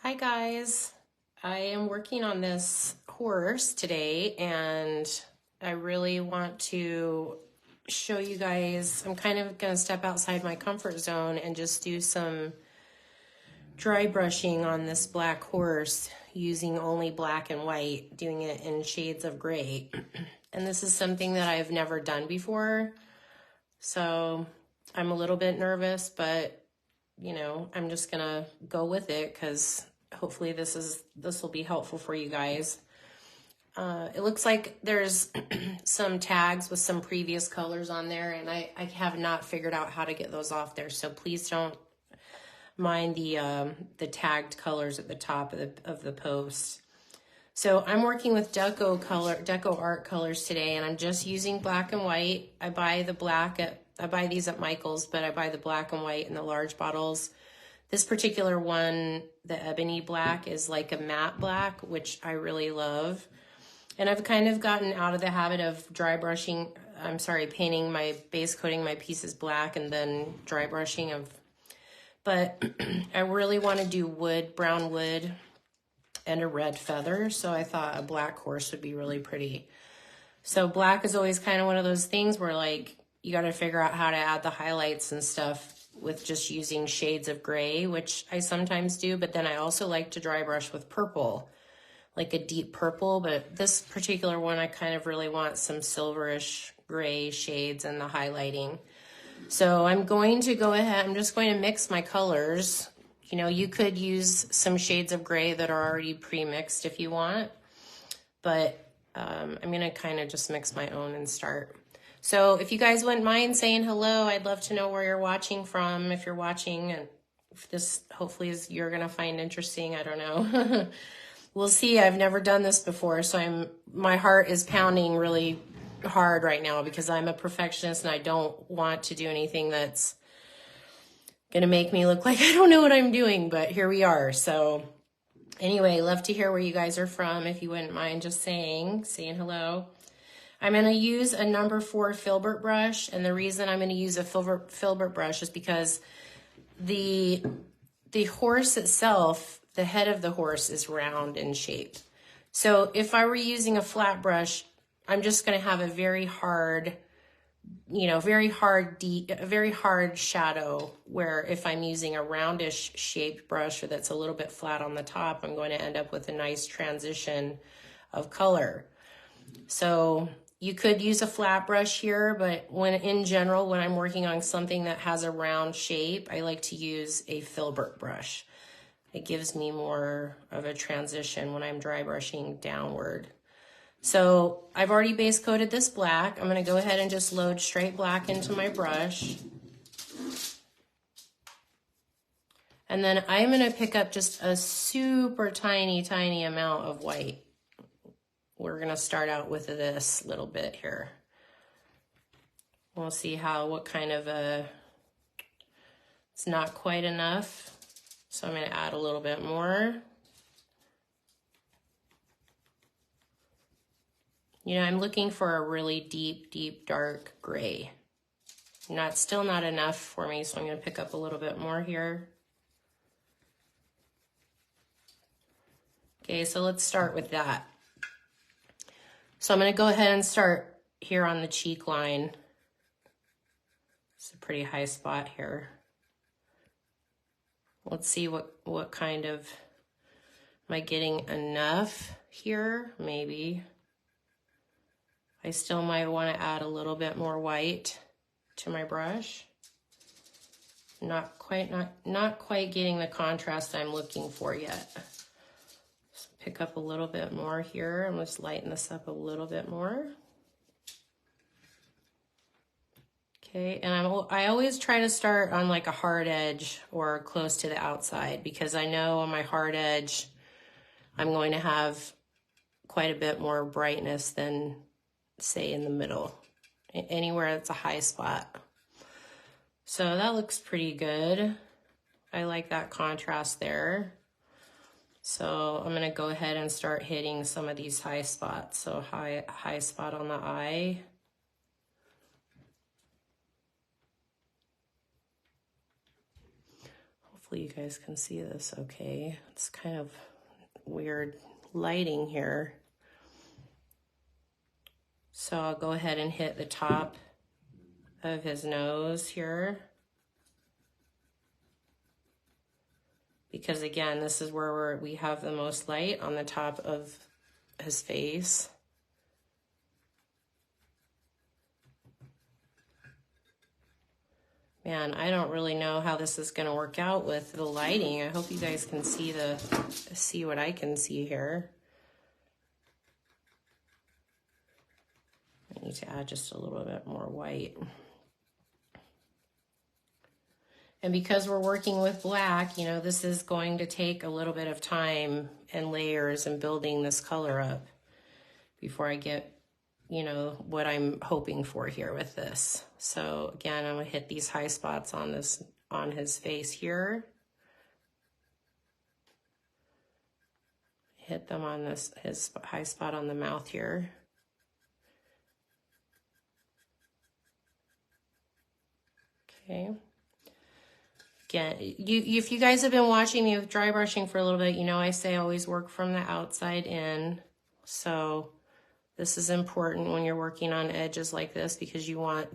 Hi guys, I am working on this horse today and I really want to show you guys, I'm kind of going to step outside my comfort zone and just do some dry brushing on this black horse using only black and white, doing it in shades of gray. And this is something that I've never done before, so I'm a little bit nervous, but you know, I'm just gonna go with it because hopefully this will be helpful for you guys. It looks like there's some tags with some previous colors on there, and I have not figured out how to get those off there, so please don't mind the tagged colors at the top of the post. So I'm working with DECOART colors today, and I'm just using black and white. I buy these at Michael's, but I buy the black and white in the large bottles. This particular one, the ebony black, is like a matte black, which I really love. And I've kind of gotten out of the habit of painting my base coating my pieces black and then dry brushing but I really want to do brown wood and a red feather, so I thought a black horse would be really pretty. So black is always kind of one of those things where like you got to figure out how to add the highlights and stuff with just using shades of gray, which I sometimes do, but then I also like to dry brush with purple, like a deep purple, but this particular one I kind of really want some silverish gray shades and the highlighting. So I'm going to go ahead, I'm just going to mix my colors. You know, you could use some shades of gray that are already pre-mixed if you want, but I'm gonna kind of just mix my own and start. So if you guys wouldn't mind saying hello, I'd love to know where you're watching from, if you're watching, and if this hopefully you're gonna find interesting, I don't know. We'll see, I've never done this before, so my heart is pounding really hard right now because I'm a perfectionist and I don't want to do anything that's gonna make me look like I don't know what I'm doing, but here we are. So anyway, love to hear where you guys are from. If you wouldn't mind just saying hello. I'm gonna use a number 4 filbert brush, and the reason I'm gonna use a filbert brush is because the horse itself, the head of the horse is round in shape. So if I were using a flat brush, I'm just gonna have a very hard, very hard shadow, where if I'm using a roundish shaped brush or that's a little bit flat on the top, I'm going to end up with a nice transition of color. So you could use a flat brush here, but in general, when I'm working on something that has a round shape, I like to use a filbert brush. It gives me more of a transition when I'm dry brushing downward. So I've already base coated this black. I'm gonna go ahead and just load straight black into my brush. And then I'm gonna pick up just a super tiny amount of white. We're gonna start out with this little bit here. We'll see what kind of it's not quite enough. So I'm gonna add a little bit more. You know, I'm looking for a really deep, dark gray. Still not enough for me, so I'm gonna pick up a little bit more here. Okay, so let's start with that. So I'm gonna go ahead and start here on the cheek line. It's a pretty high spot here. Let's see what kind of, am I getting enough here? Maybe. I still might want to add a little bit more white to my brush. Not quite getting the contrast I'm looking for yet. So pick up a little bit more here. I'm just lighten this up a little bit more. Okay, and I always try to start on like a hard edge or close to the outside, because I know on my hard edge I'm going to have quite a bit more brightness than, say, in the middle, anywhere that's a high spot. So that looks pretty good. I like that contrast there. So I'm gonna go ahead and start hitting some of these high spots. So high spot on the eye. Hopefully you guys can see this okay. It's kind of weird lighting here. So I'll go ahead and hit the top of his nose here. Because again, this is where we have the most light, on the top of his face. Man, I don't really know how this is going to work out with the lighting. I hope you guys can see what I can see here. I need to add just a little bit more white. And because we're working with black, you know, this is going to take a little bit of time and layers and building this color up before I get, you know, what I'm hoping for here with this. So again, I'm gonna hit these high spots on his face here. Hit them on his high spot on the mouth here. Okay. Again, if you guys have been watching me with dry brushing for a little bit, you know I say always work from the outside in. So this is important when you're working on edges like this, because you want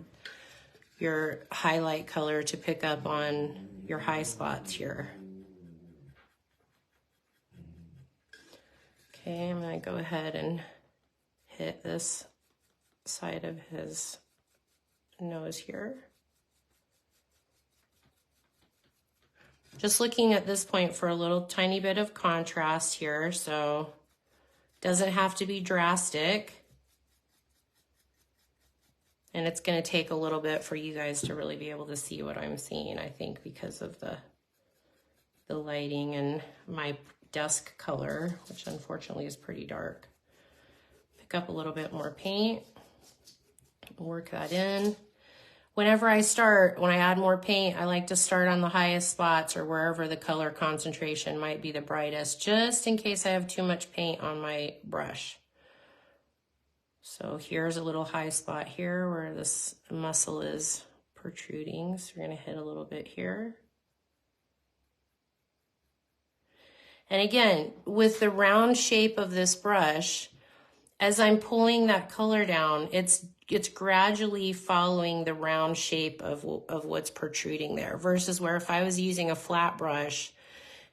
your highlight color to pick up on your high spots here. Okay, I'm gonna go ahead and hit this side of his nose here. Just looking at this point for a little tiny bit of contrast here, so doesn't have to be drastic. And it's going to take a little bit for you guys to really be able to see what I'm seeing, I think, because of the lighting and my dusk color, which unfortunately is pretty dark. Pick up a little bit more paint, work that in. Whenever when I add more paint, I like to start on the highest spots or wherever the color concentration might be the brightest, just in case I have too much paint on my brush. So here's a little high spot here where this muscle is protruding. So we're gonna hit a little bit here. And again, with the round shape of this brush, as I'm pulling that color down, it's gradually following the round shape of what's protruding there, versus where if I was using a flat brush,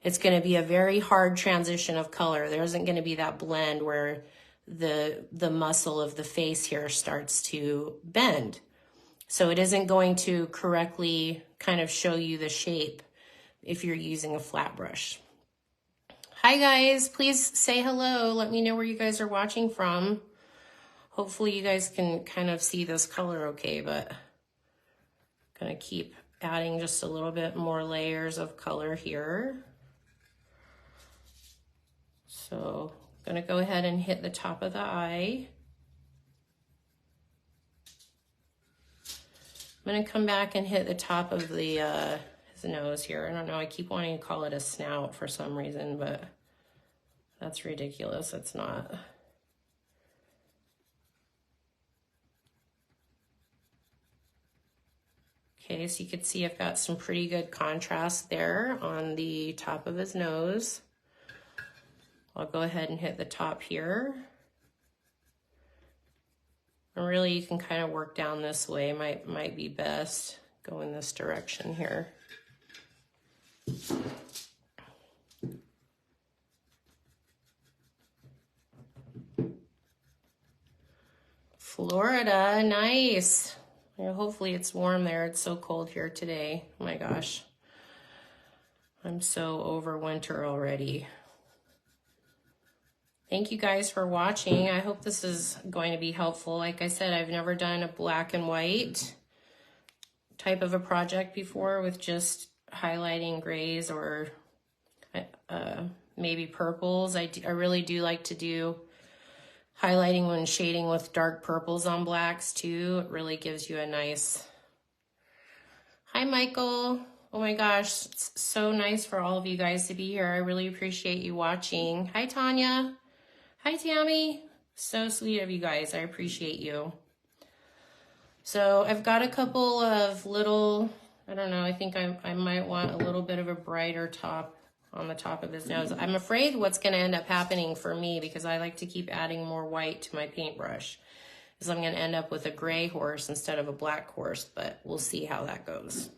it's going to be a very hard transition of color. There isn't going to be that blend where the muscle of the face here starts to bend. So it isn't going to correctly kind of show you the shape if you're using a flat brush. Hi guys, please say hello. Let me know where you guys are watching from. Hopefully you guys can kind of see this color okay, but I'm gonna keep adding just a little bit more layers of color here. So I'm gonna go ahead and hit the top of the eye. I'm gonna come back and hit the top of the his nose here. I don't know, I keep wanting to call it a snout for some reason, but that's ridiculous, it's not. Okay, so you can see I've got some pretty good contrast there on the top of his nose. I'll go ahead and hit the top here. And really you can kind of work down this way, might be best. Go in this direction here. Florida, nice. Hopefully it's warm there. It's so cold here today. Oh my gosh. I'm so over winter already. Thank you guys for watching. I hope this is going to be helpful. Like I said, I've never done a black and white type of a project before with just highlighting grays or maybe purples. I really do like to do highlighting when shading with dark purples on blacks too. It really gives you a nice... Hi, Michael. Oh my gosh, it's so nice for all of you guys to be here. I really appreciate you watching. Hi, Tanya. Hi, Tammy. So sweet of you guys. I appreciate you. So I've got a couple of little, I don't know. I think I might want a little bit of a brighter top on the top of his nose. I'm afraid what's going to end up happening for me, because I like to keep adding more white to my paintbrush, is I'm going to end up with a gray horse instead of a black horse, but we'll see how that goes.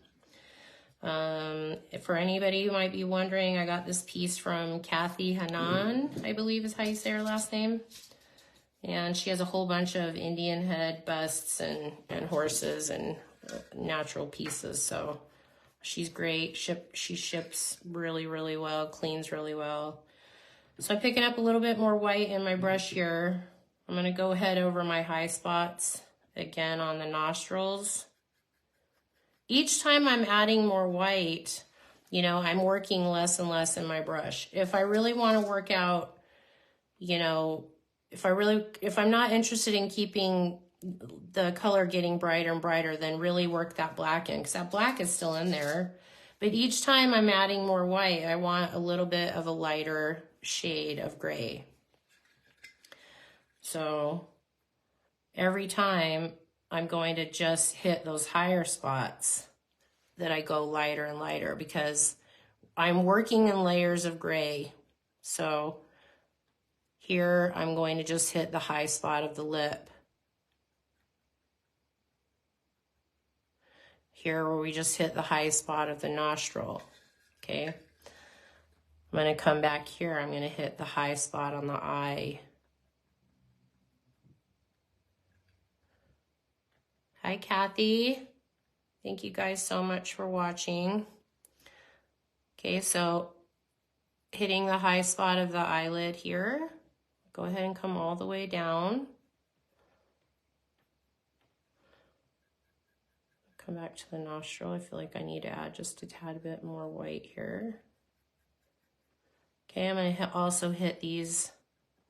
For anybody who might be wondering, I got this piece from Kathy Hanan, I believe is how you say her last name. And she has a whole bunch of Indian head busts and horses and natural pieces. So she's great. She ships really, really well, cleans really well. So I'm picking up a little bit more white in my brush here. I'm going to go ahead over my high spots again on the nostrils. Each time I'm adding more white, you know, I'm working less and less in my brush. If I really want to work out, you know, if I'm not interested in keeping the color getting brighter and brighter, then really work that black in, because that black is still in there. But each time I'm adding more white, I want a little bit of a lighter shade of gray. So every time I'm going to just hit those higher spots that I go lighter and lighter, because I'm working in layers of gray. So here I'm going to just hit the high spot of the lip. Here where we just hit the high spot of the nostril, okay? I'm gonna come back here, I'm gonna hit the high spot on the eye. Hi, Kathy. Thank you guys so much for watching. Okay, so hitting the high spot of the eyelid here. Go ahead and come all the way down. Come back to the nostril. I feel like I need to add just a tad bit more white here. Okay, I'm going to also hit these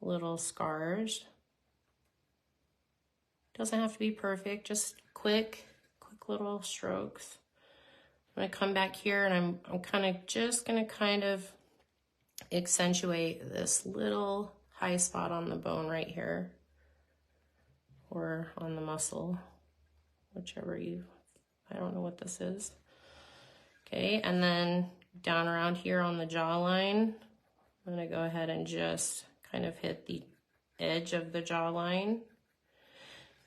little scars. Doesn't have to be perfect, just quick little strokes. I'm going to come back here, and I'm kind of just going to kind of accentuate this little high spot on the bone right here, or on the muscle, whichever I don't know what this is. Okay, and then down around here on the jawline, I'm gonna go ahead and just kind of hit the edge of the jawline.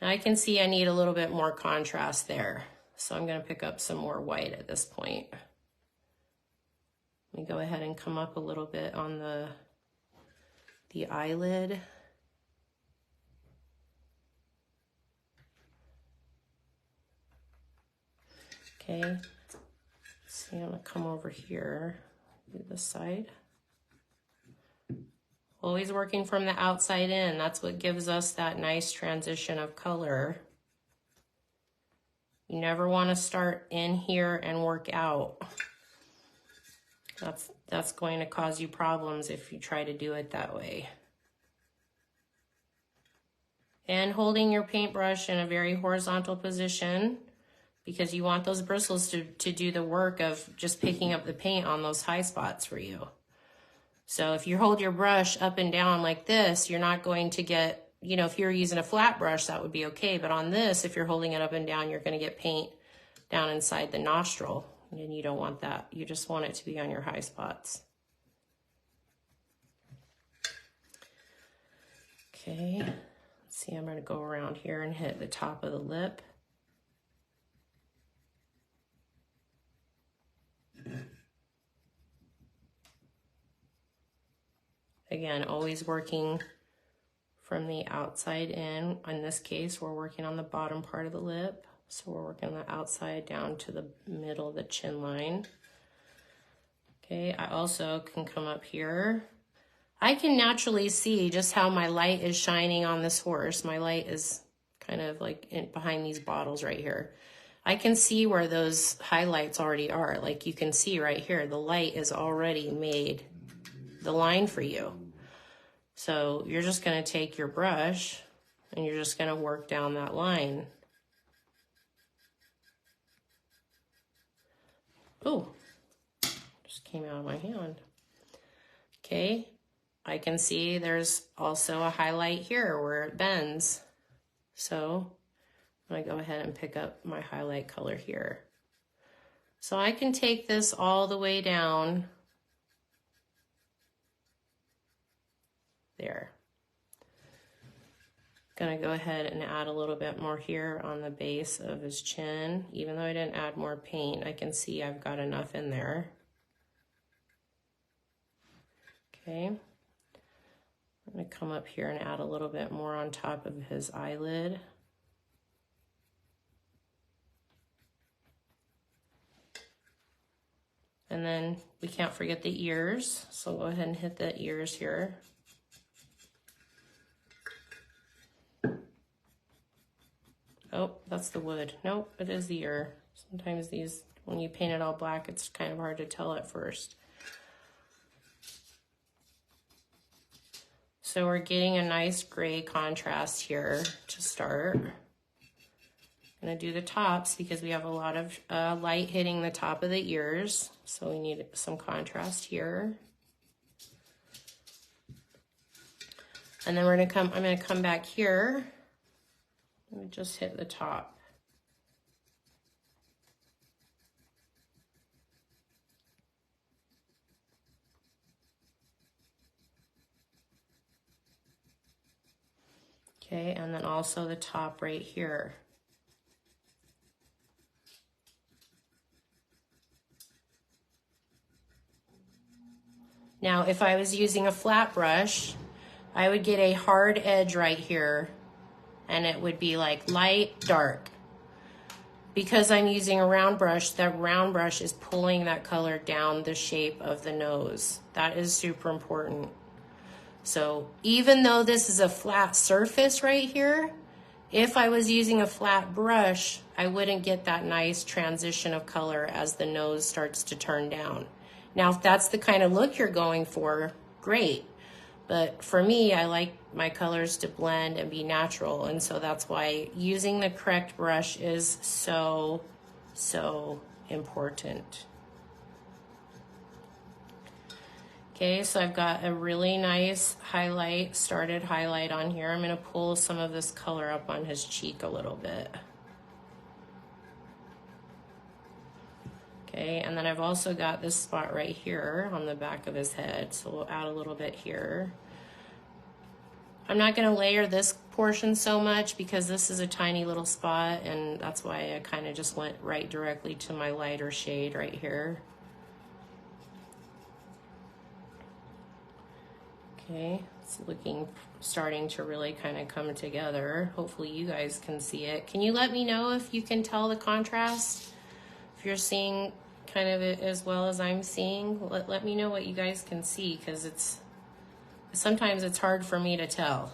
Now I can see I need a little bit more contrast there, so I'm gonna pick up some more white at this point. Let me go ahead and come up a little bit on the eyelid. Okay, see, I'm gonna come over here, do this side. Always working from the outside in. That's what gives us that nice transition of color. You never want to start in here and work out. That's going to cause you problems if you try to do it that way. And holding your paintbrush in a very horizontal position, because you want those bristles to do the work of just picking up the paint on those high spots for you. So if you hold your brush up and down like this, you're not going to get, you know, if you're using a flat brush, that would be okay. But on this, if you're holding it up and down, you're going to get paint down inside the nostril. And you don't want that. You just want it to be on your high spots. Okay, let's see, I'm going to go around here and hit the top of the lip. Again, always working from the outside in. In this case, we're working on the bottom part of the lip. So we're working the outside down to the middle of the chin line. Okay, I also can come up here. I can naturally see just how my light is shining on this horse. My light is kind of like behind these bottles right here. I can see where those highlights already are. Like you can see right here, the light is already made the line for you. So you're just going to take your brush and you're just going to work down that line. Oh, just came out of my hand. Okay, I can see there's also a highlight here where it bends. So I'm going to go ahead and pick up my highlight color here. So I can take this all the way down there. Gonna go ahead and add a little bit more here on the base of his chin. Even though I didn't add more paint, I can see I've got enough in there. Okay. I'm gonna come up here and add a little bit more on top of his eyelid. And then we can't forget the ears. So go ahead and hit the ears here. Oh, that's the wood. Nope, it is the ear. Sometimes these, when you paint it all black, it's kind of hard to tell at first. So we're getting a nice gray contrast here to start. I'm gonna do the tops because we have a lot of light hitting the top of the ears. So we need some contrast here. And then I'm gonna come back here. Let me just hit the top. Okay, and then also the top right here. Now, if I was using a flat brush, I would get a hard edge right here, and it would be like light, dark. Because I'm using a round brush, that round brush is pulling that color down the shape of the nose. That is super important. So even though this is a flat surface right here, if I was using a flat brush, I wouldn't get that nice transition of color as the nose starts to turn down. Now, if that's the kind of look you're going for, great. But for me, I like my colors to blend and be natural. And so that's why using the correct brush is so, so important. Okay, so I've got a really nice started highlight on here. I'm gonna pull some of this color up on his cheek a little bit. Okay, and then I've also got this spot right here on the back of his head, so we'll add a little bit here. I'm not gonna layer this portion so much because this is a tiny little spot, and that's why I kind of just went right directly to my lighter shade right here. Okay, it's starting to really kind of come together. Hopefully you guys can see it. Can you let me know if you can tell the contrast? If you're seeing kind of it as well as I'm seeing, let me know what you guys can see, because sometimes it's hard for me to tell.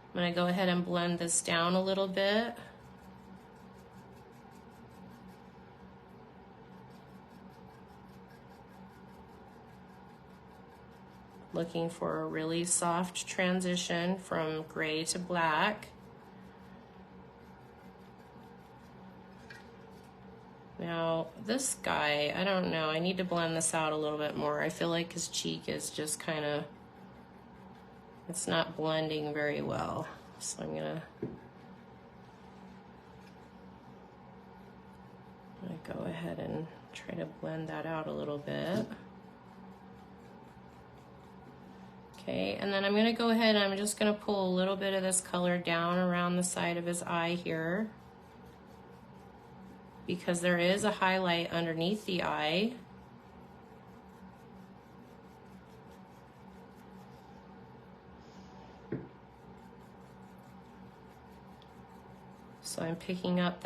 I'm gonna go ahead and blend this down a little bit. Looking for a really soft transition from gray to black. Now, this guy, I don't know, I need to blend this out a little bit more. I feel like his cheek is just kind of, it's not blending very well. So I'm gonna go ahead and try to blend that out a little bit. Okay, and then I'm gonna go ahead and I'm just gonna pull a little bit of this color down around the side of his eye here, because there is a highlight underneath the eye. So I'm picking up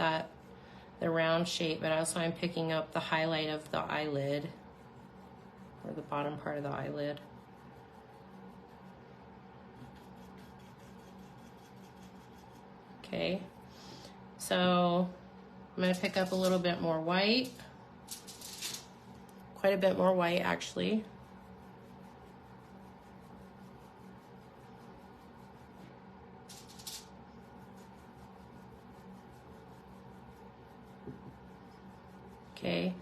the round shape, but also I'm picking up the highlight of the eyelid, or the bottom part of the eyelid. Okay, so I'm going to pick up a little bit more white, quite a bit more white actually. Okay,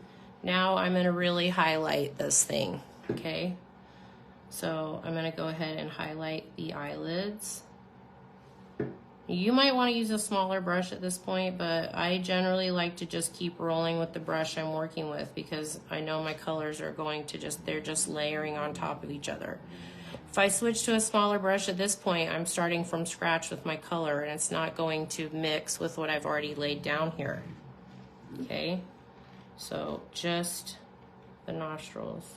now I'm going to really highlight this thing. Okay, so I'm going to go ahead and highlight the eyelids. You might want to use a smaller brush at this point, but I generally like to just keep rolling with the brush I'm working with because I know my colors are going to they're just layering on top of each other. If I switch to a smaller brush at this point, I'm starting from scratch with my color and it's not going to mix with what I've already laid down here. Okay, so just the nostrils.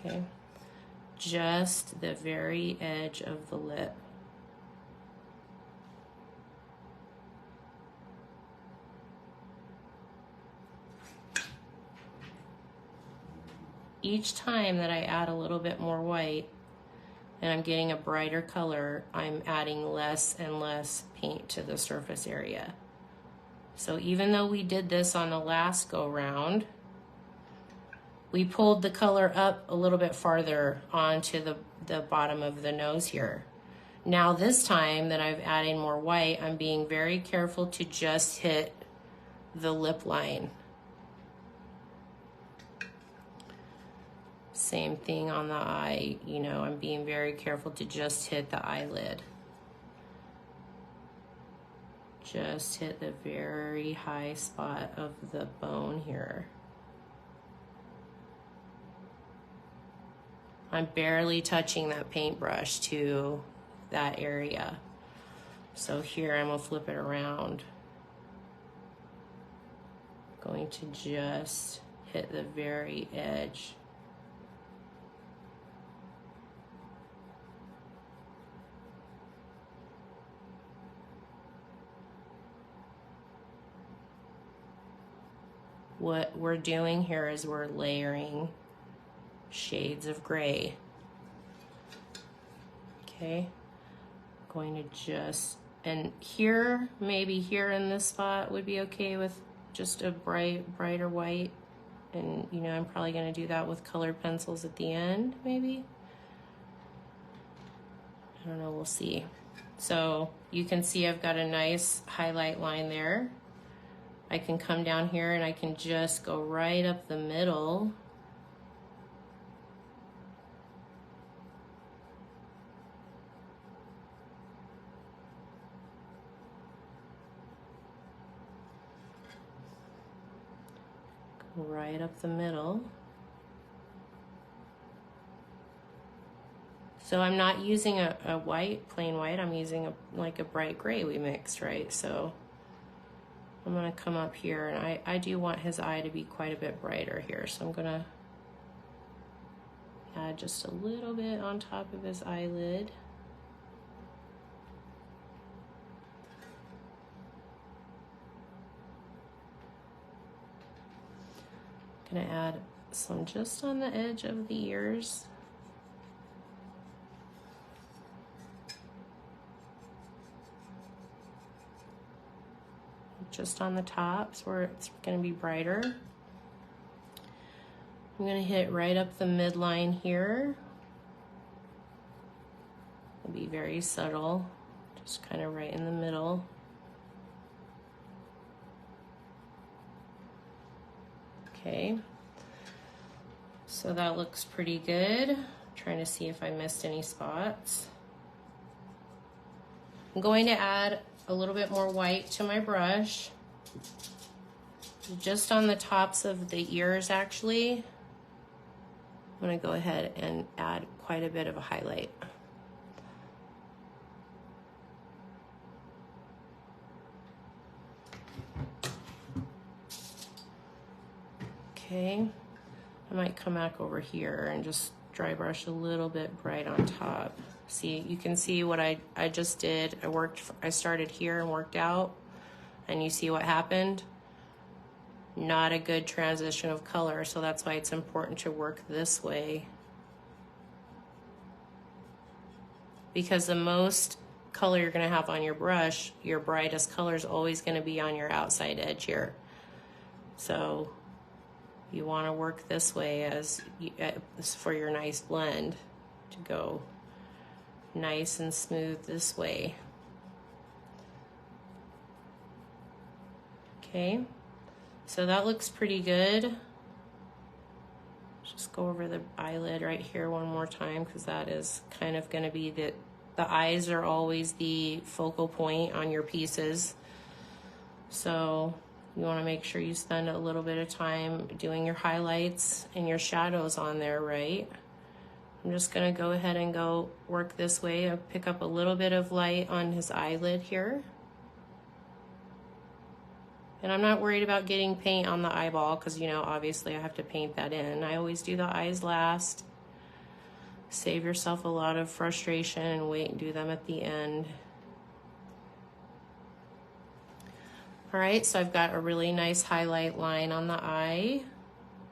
Okay, just the very edge of the lip. Each time that I add a little bit more white and I'm getting a brighter color, I'm adding less and less paint to the surface area. So even though we did this on the last go round, we pulled the color up a little bit farther onto the bottom of the nose here. Now this time that I'm adding more white, I'm being very careful to just hit the lip line. Same thing on the eye, you know, I'm being very careful to just hit the eyelid. Just hit the very high spot of the bone here. I'm barely touching that paintbrush to that area. So here I'm gonna flip it around. Going to just hit the very edge. What we're doing here is we're layering shades of gray. Okay, going to just, and here, maybe here in this spot would be okay with just a brighter white. And you know, I'm probably gonna do that with colored pencils at the end, maybe. I don't know, we'll see. So you can see I've got a nice highlight line there. I can come down here and I can just go right up the middle. Go right up the middle. So I'm not using a white, plain white, I'm using like a bright gray we mixed, right? So I'm gonna come up here and I do want his eye to be quite a bit brighter here. So I'm gonna add just a little bit on top of his eyelid. Gonna add some just on the edge of the ears. Just on the tops where it's going to be brighter. I'm going to hit right up the midline here. It'll be very subtle, just kind of right in the middle. Okay, so that looks pretty good. I'm trying to see if I missed any spots. I'm going to add a little bit more white to my brush, just on the tops of the ears actually. I'm gonna go ahead and add quite a bit of a highlight. Okay, I might come back over here and just dry brush a little bit bright on top. See, you can see what I just did. I started here and worked out, and you see what happened? Not a good transition of color, so that's why it's important to work this way. Because the most color you're gonna have on your brush, your brightest color is always gonna be on your outside edge here. So you wanna work this way as for your nice blend to go nice and smooth this way. Okay, so that looks pretty good. Just go over the eyelid right here one more time, because that is kind of going to be the eyes are always the focal point on your pieces. So you want to make sure you spend a little bit of time doing your highlights and your shadows on there, right? I'm just going to go ahead and go work this way. I'll pick up a little bit of light on his eyelid here. And I'm not worried about getting paint on the eyeball, because, you know, obviously I have to paint that in. I always do the eyes last. Save yourself a lot of frustration and wait and do them at the end. All right, so I've got a really nice highlight line on the eye.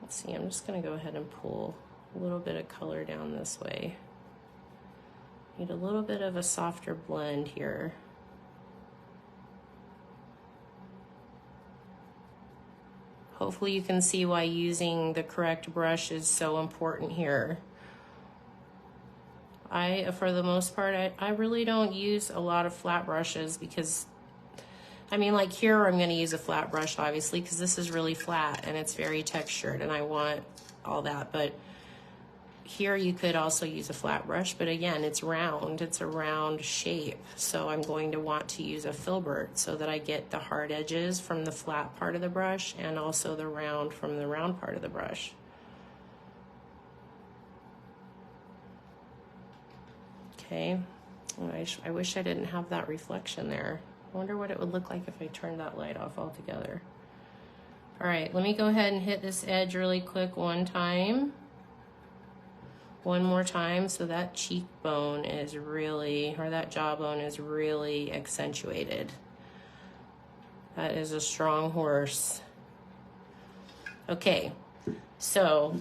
Let's see, I'm just gonna go ahead and pull a little bit of color down this way. Need a little bit of a softer blend here. Hopefully you can see why using the correct brush is so important here. For the most part, I really don't use a lot of flat brushes, because, I mean, like here I'm gonna use a flat brush, obviously, because this is really flat and it's very textured and I want all that. But here you could also use a flat brush, but again, it's round, it's a round shape. So I'm going to want to use a filbert so that I get the hard edges from the flat part of the brush and also the round from the round part of the brush. Okay, I wish I didn't have that reflection there. I wonder what it would look like if I turned that light off altogether. All right, let me go ahead and hit this edge really quick one time. One more time, so that cheekbone is really, or that jawbone is really accentuated. That is a strong horse. Okay, so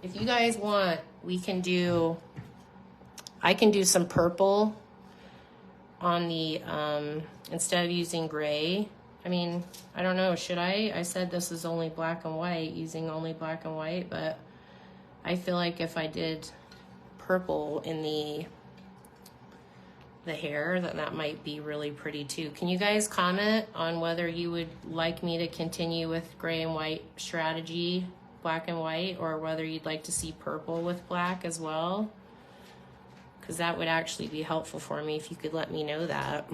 if you guys want, I can do some purple on the, instead of using gray. I mean, I don't know, should I? I said this is only black and white, using only black and white, but I feel like if I did purple in the hair, that might be really pretty too. Can you guys comment on whether you would like me to continue with gray and white strategy, black and white, or whether you'd like to see purple with black as well? Because that would actually be helpful for me if you could let me know that.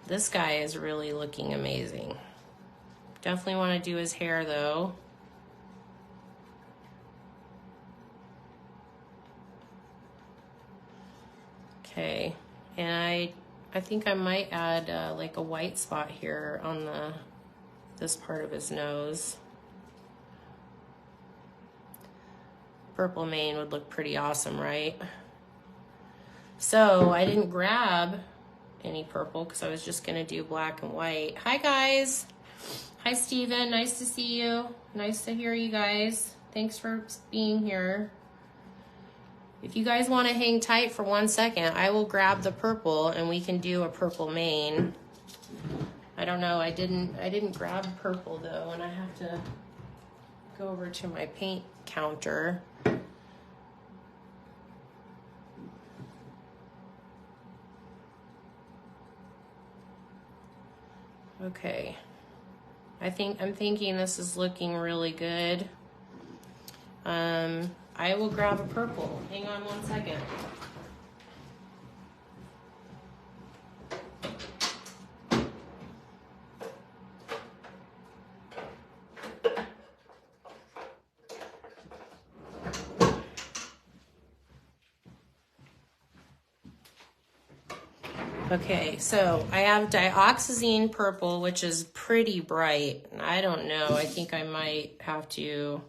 This guy is really looking amazing. Definitely want to do his hair though. Okay, and I think I might add like a white spot here on this part of his nose. Purple mane would look pretty awesome, right? So I didn't grab any purple because I was just gonna do black and white. Hi guys. Hi Steven, nice to see you. Nice to hear you guys. Thanks for being here. If you guys want to hang tight for 1 second, I will grab the purple and we can do a purple mane. I don't know, I didn't grab purple though, and I have to go over to my paint counter. Okay. I'm thinking this is looking really good. I will grab a purple. Hang on 1 second. Okay, so I have dioxazine purple, which is pretty bright. I don't know, I think I might have to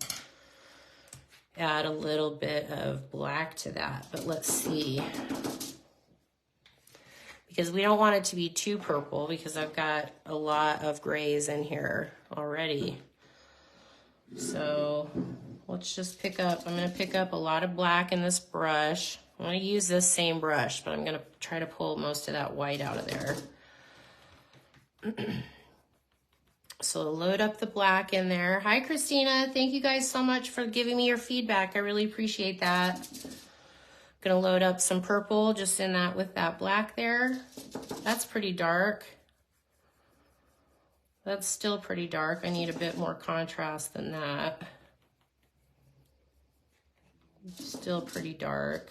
add a little bit of black to that, but let's see. Because we don't want it to be too purple, because I've got a lot of grays in here already. So let's just pick up, I'm gonna pick up a lot of black in this brush. I'm gonna use this same brush, but I'm gonna try to pull most of that white out of there. So load up the black in there. Hi, Christina. Thank you guys so much for giving me your feedback. I really appreciate that. Gonna load up some purple just in that with that black there. That's pretty dark. That's still pretty dark. I need a bit more contrast than that. Still pretty dark.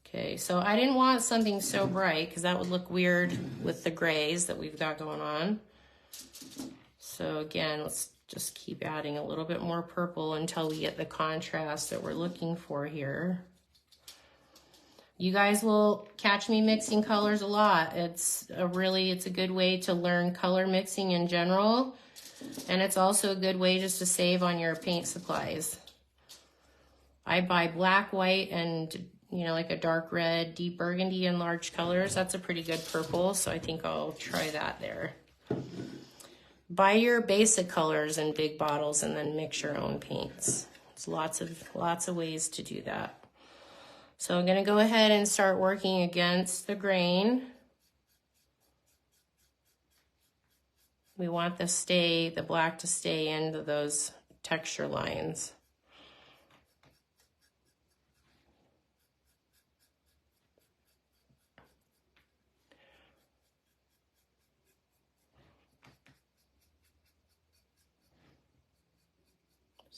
Okay, so I didn't want something so bright because that would look weird with the grays that we've got going on. So again, let's just keep adding a little bit more purple until we get the contrast that we're looking for here. You guys will catch me mixing colors a lot. It's a good way to learn color mixing in general. And it's also a good way just to save on your paint supplies. I buy black, white, and like a dark red, deep burgundy in large colors. That's a pretty good purple, so I think I'll try that there. Buy your basic colors in big bottles and then mix your own paints. There's lots of ways to do that. So I'm gonna go ahead and start working against the grain. We want the black to stay into those texture lines.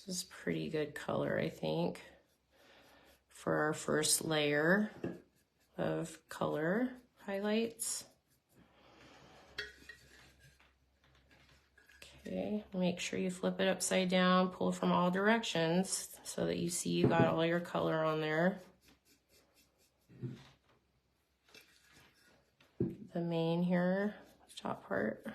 This is pretty good color, I think, for our first layer of color highlights. Okay, make sure you flip it upside down, pull from all directions so that you see you got all your color on there. The main here, top part.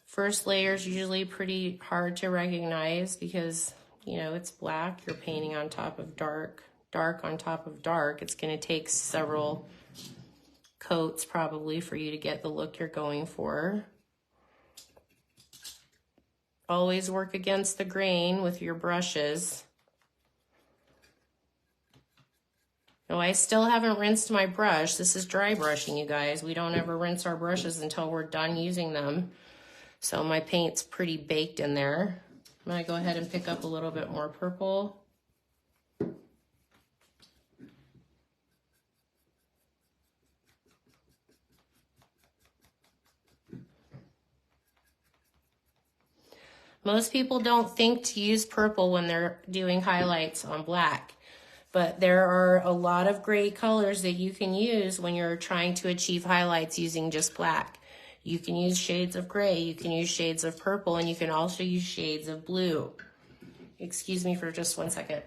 First layer is usually pretty hard to recognize because, it's black. You're painting on top of dark, dark on top of dark. It's going to take several coats probably for you to get the look you're going for. Always work against the grain with your brushes. No, I still haven't rinsed my brush. This is dry brushing, you guys. We don't ever rinse our brushes until we're done using them. So my paint's pretty baked in there. I'm gonna go ahead and pick up a little bit more purple. Most people don't think to use purple when they're doing highlights on black, but there are a lot of great colors that you can use when you're trying to achieve highlights using just black. You can use shades of gray, you can use shades of purple, and you can also use shades of blue. Excuse me for just 1 second.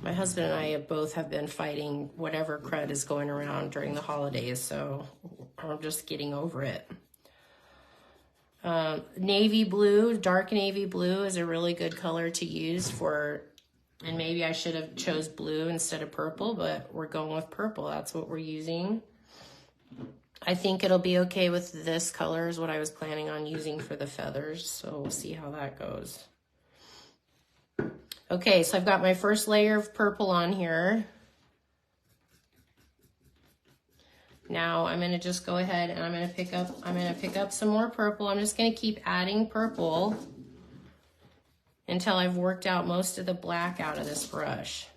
My husband and I both have been fighting whatever crud is going around during the holidays, so I'm just getting over it. Navy blue, dark navy blue is a really good color to use for, and maybe I should have chose blue instead of purple, but we're going with purple. That's what we're using. I think it'll be okay with this color is what I was planning on using for the feathers, so we'll see how that goes. Okay, so I've got my first layer of purple on here. Now I'm gonna just go ahead and I'm gonna pick up some more purple. I'm just gonna keep adding purple until I've worked out most of the black out of this brush.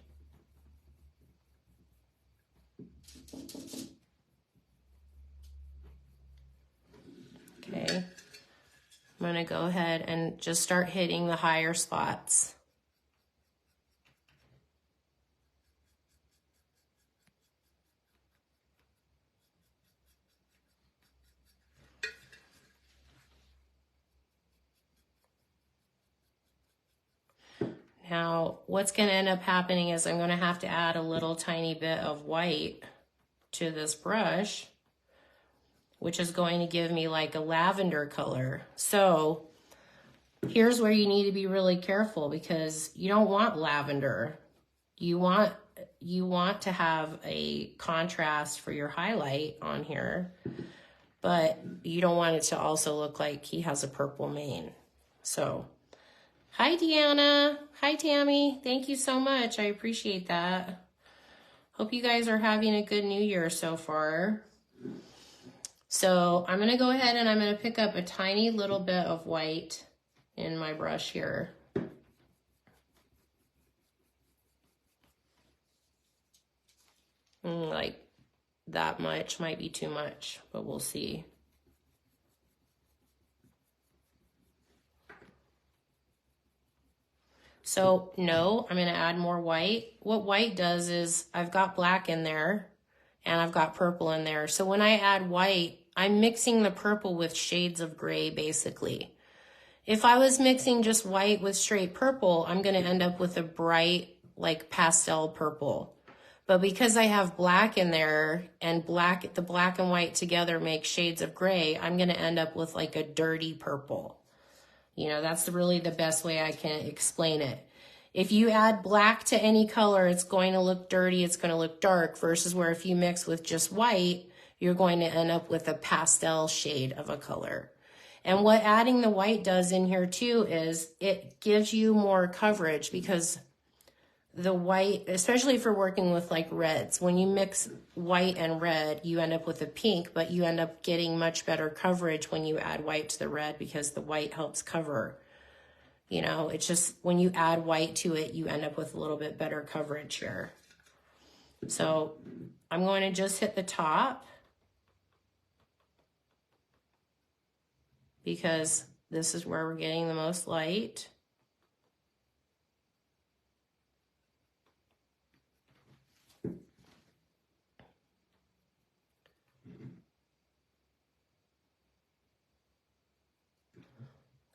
Okay, I'm gonna go ahead and just start hitting the higher spots. Now, what's gonna end up happening is I'm gonna have to add a little tiny bit of white to this brush, which is going to give me like a lavender color. So here's where you need to be really careful because you don't want lavender. You want to have a contrast for your highlight on here, but you don't want it to also look like he has a purple mane. So, hi Deanna, hi Tammy, thank you so much, I appreciate that. Hope you guys are having a good new year so far. So I'm gonna go ahead and I'm gonna pick up a tiny little bit of white in my brush here. Like that much. Might be too much, but we'll see. So no, I'm going to add more white. What white does is I've got black in there and I've got purple in there. So when I add white, I'm mixing the purple with shades of gray basically. If I was mixing just white with straight purple, I'm going to end up with a bright like pastel purple. But because I have black in there and the black and white together make shades of gray, I'm going to end up with like a dirty purple. You know, that's really the best way I can explain it. If you add black to any color, it's going to look dirty, it's going to look dark, versus where if you mix with just white, you're going to end up with a pastel shade of a color. And what adding the white does in here too is it gives you more coverage, because the white, especially for working with like reds, when you mix white and red, you end up with a pink, but you end up getting much better coverage when you add white to the red, because the white helps cover. You know, it's just when you add white to it, you end up with a little bit better coverage here. So I'm going to just hit the top, because this is where we're getting the most light.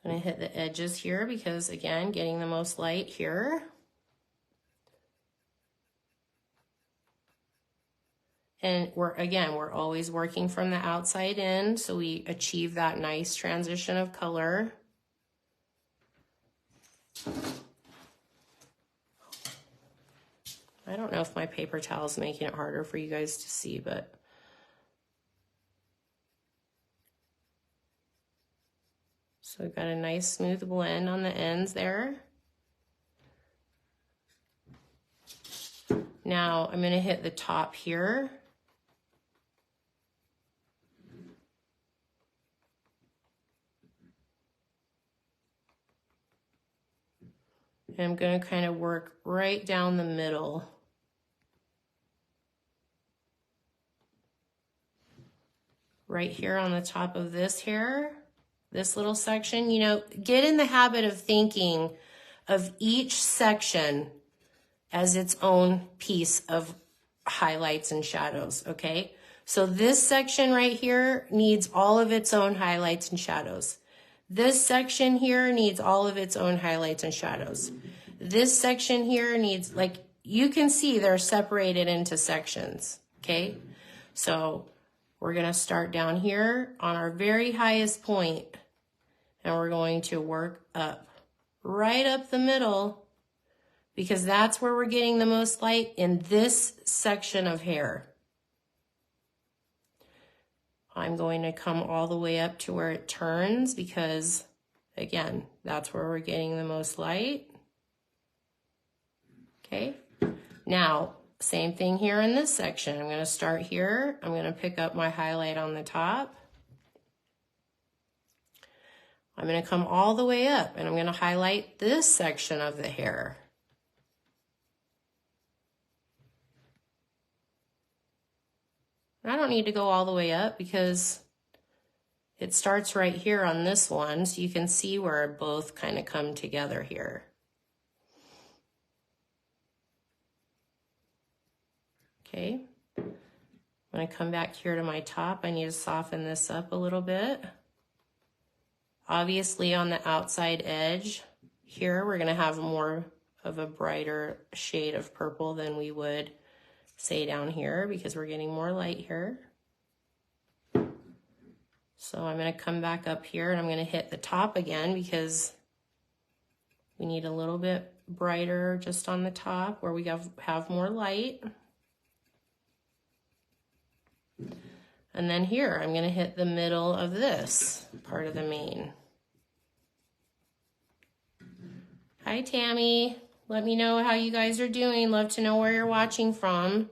I'm going to hit the edges here because, again, getting the most light here. And we're always working from the outside in, so we achieve that nice transition of color. I don't know if my paper towel is making it harder for you guys to see, but so we've got a nice smooth blend on the ends there. Now I'm going to hit the top here. And I'm going to kind of work right down the middle. Right here on the top of this hair. This little section, you know, get in the habit of thinking of each section as its own piece of highlights and shadows, okay? So this section right here needs all of its own highlights and shadows. This section here needs all of its own highlights and shadows. This section here needs, like, you can see they're separated into sections, okay? So we're gonna start down here on our very highest point, and we're going to work up, right up the middle, because that's where we're getting the most light in this section of hair. I'm going to come all the way up to where it turns, because, again, that's where we're getting the most light. Okay, now, same thing here in this section. I'm going to start here. I'm going to pick up my highlight on the top. I'm going to come all the way up, and I'm going to highlight this section of the hair. I don't need to go all the way up because it starts right here on this one, so you can see where both kind of come together here. Okay, when I come back here to my top, I need to soften this up a little bit. Obviously on the outside edge here, we're gonna have more of a brighter shade of purple than we would say down here, because we're getting more light here. So I'm gonna come back up here and I'm gonna hit the top again, because we need a little bit brighter just on the top where we have more light. And then here, I'm gonna hit the middle of this part of the mane. Hi, Tammy. Let me know how you guys are doing. Love to know where you're watching from.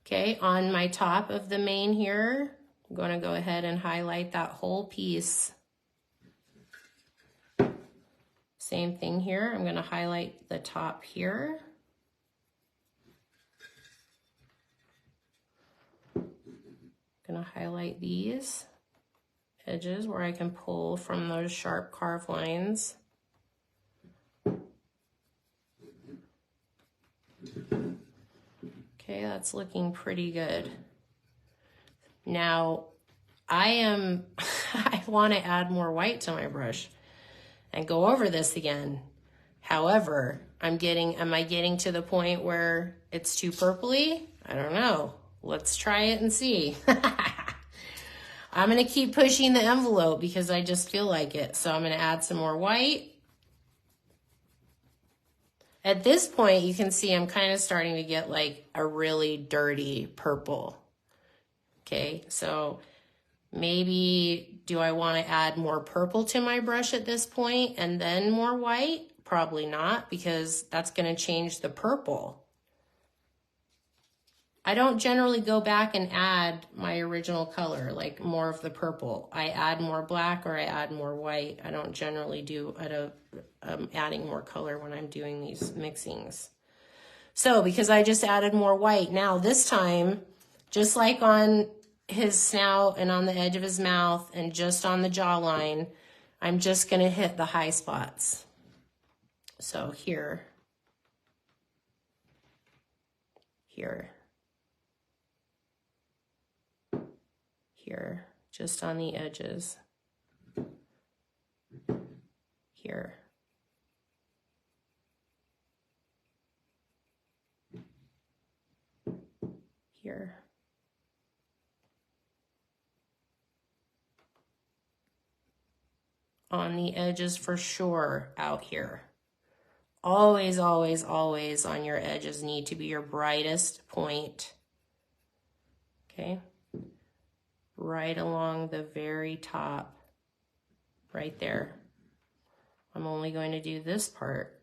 Okay, on my top of the mane here, I'm gonna go ahead and highlight that whole piece. Same thing here, I'm gonna highlight the top here. gonna highlight these edges where I can pull from those sharp carve lines. Okay, that's looking pretty good. Now, I want to add more white to my brush and go over this again. However, am I getting to the point where it's too purpley? I don't know. Let's try it and see. I'm going to keep pushing the envelope because I just feel like it. So I'm going to add some more white. At this point, you can see I'm kind of starting to get like a really dirty purple. Okay, so maybe do I want to add more purple to my brush at this point and then more white? Probably not, because that's going to change the purple. I don't generally go back and add my original color, like more of the purple. I add more black or I add more white. I don't generally do adding more color when I'm doing these mixings. So because I just added more white, now this time, just like on his snout and on the edge of his mouth and just on the jawline, I'm just going to hit the high spots. So here, here, here, just on the edges, here, here, on the edges for sure, out here. Always, always, always on your edges need to be your brightest point. Okay? Right along the very top, right there. I'm only going to do this part.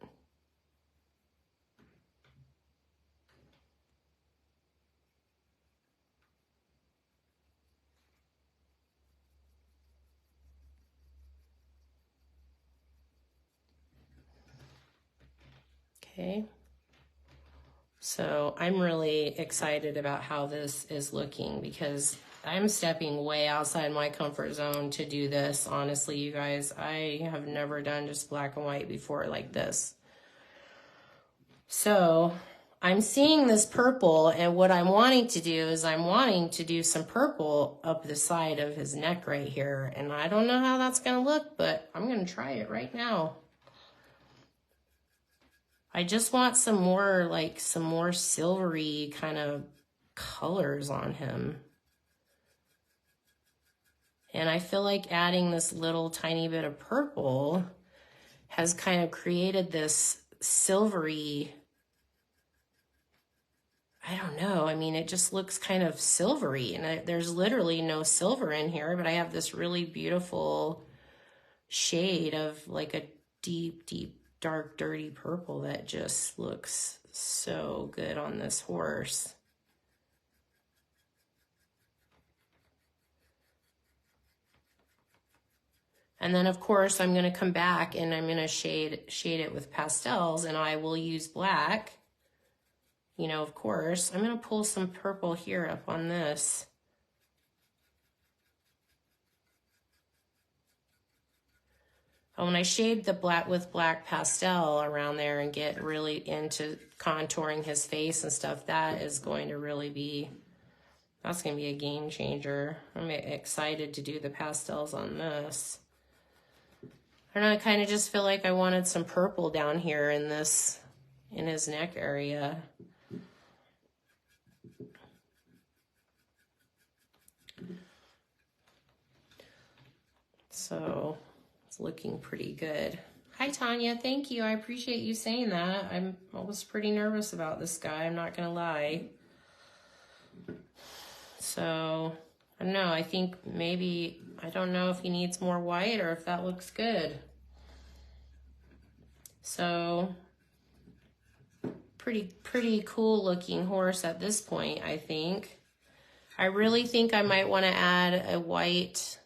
Okay, so I'm really excited about how this is looking because I'm stepping way outside my comfort zone to do this. Honestly, you guys, I have never done just black and white before like this. So I'm seeing this purple, and what I'm wanting to do is I'm wanting to do some purple up the side of his neck right here. And I don't know how that's gonna look, but I'm gonna try it right now. I just want some more silvery kind of colors on him. And I feel like adding this little tiny bit of purple has kind of created this silvery, I don't know. I mean, it just looks kind of silvery, and there's literally no silver in here, but I have this really beautiful shade of like a deep, deep, dark, dirty purple that just looks so good on this horse. And then of course I'm going to come back and I'm going to shade it with pastels, and I will use black. You know, of course, I'm going to pull some purple here up on this. And when I shade the black with black pastel around there and get really into contouring his face and stuff, that is going to really be, that's going to be a game changer. I'm excited to do the pastels on this. I don't know, I kind of just feel like I wanted some purple down here in this, in his neck area. So it's looking pretty good. Hi, Tanya. Thank you. I appreciate you saying that. I was pretty nervous about this guy. I'm not going to lie. So, I don't know. I think maybe, I don't know if he needs more white or if that looks good. So, pretty cool looking horse at this point, I think. I really think I might want to add a white,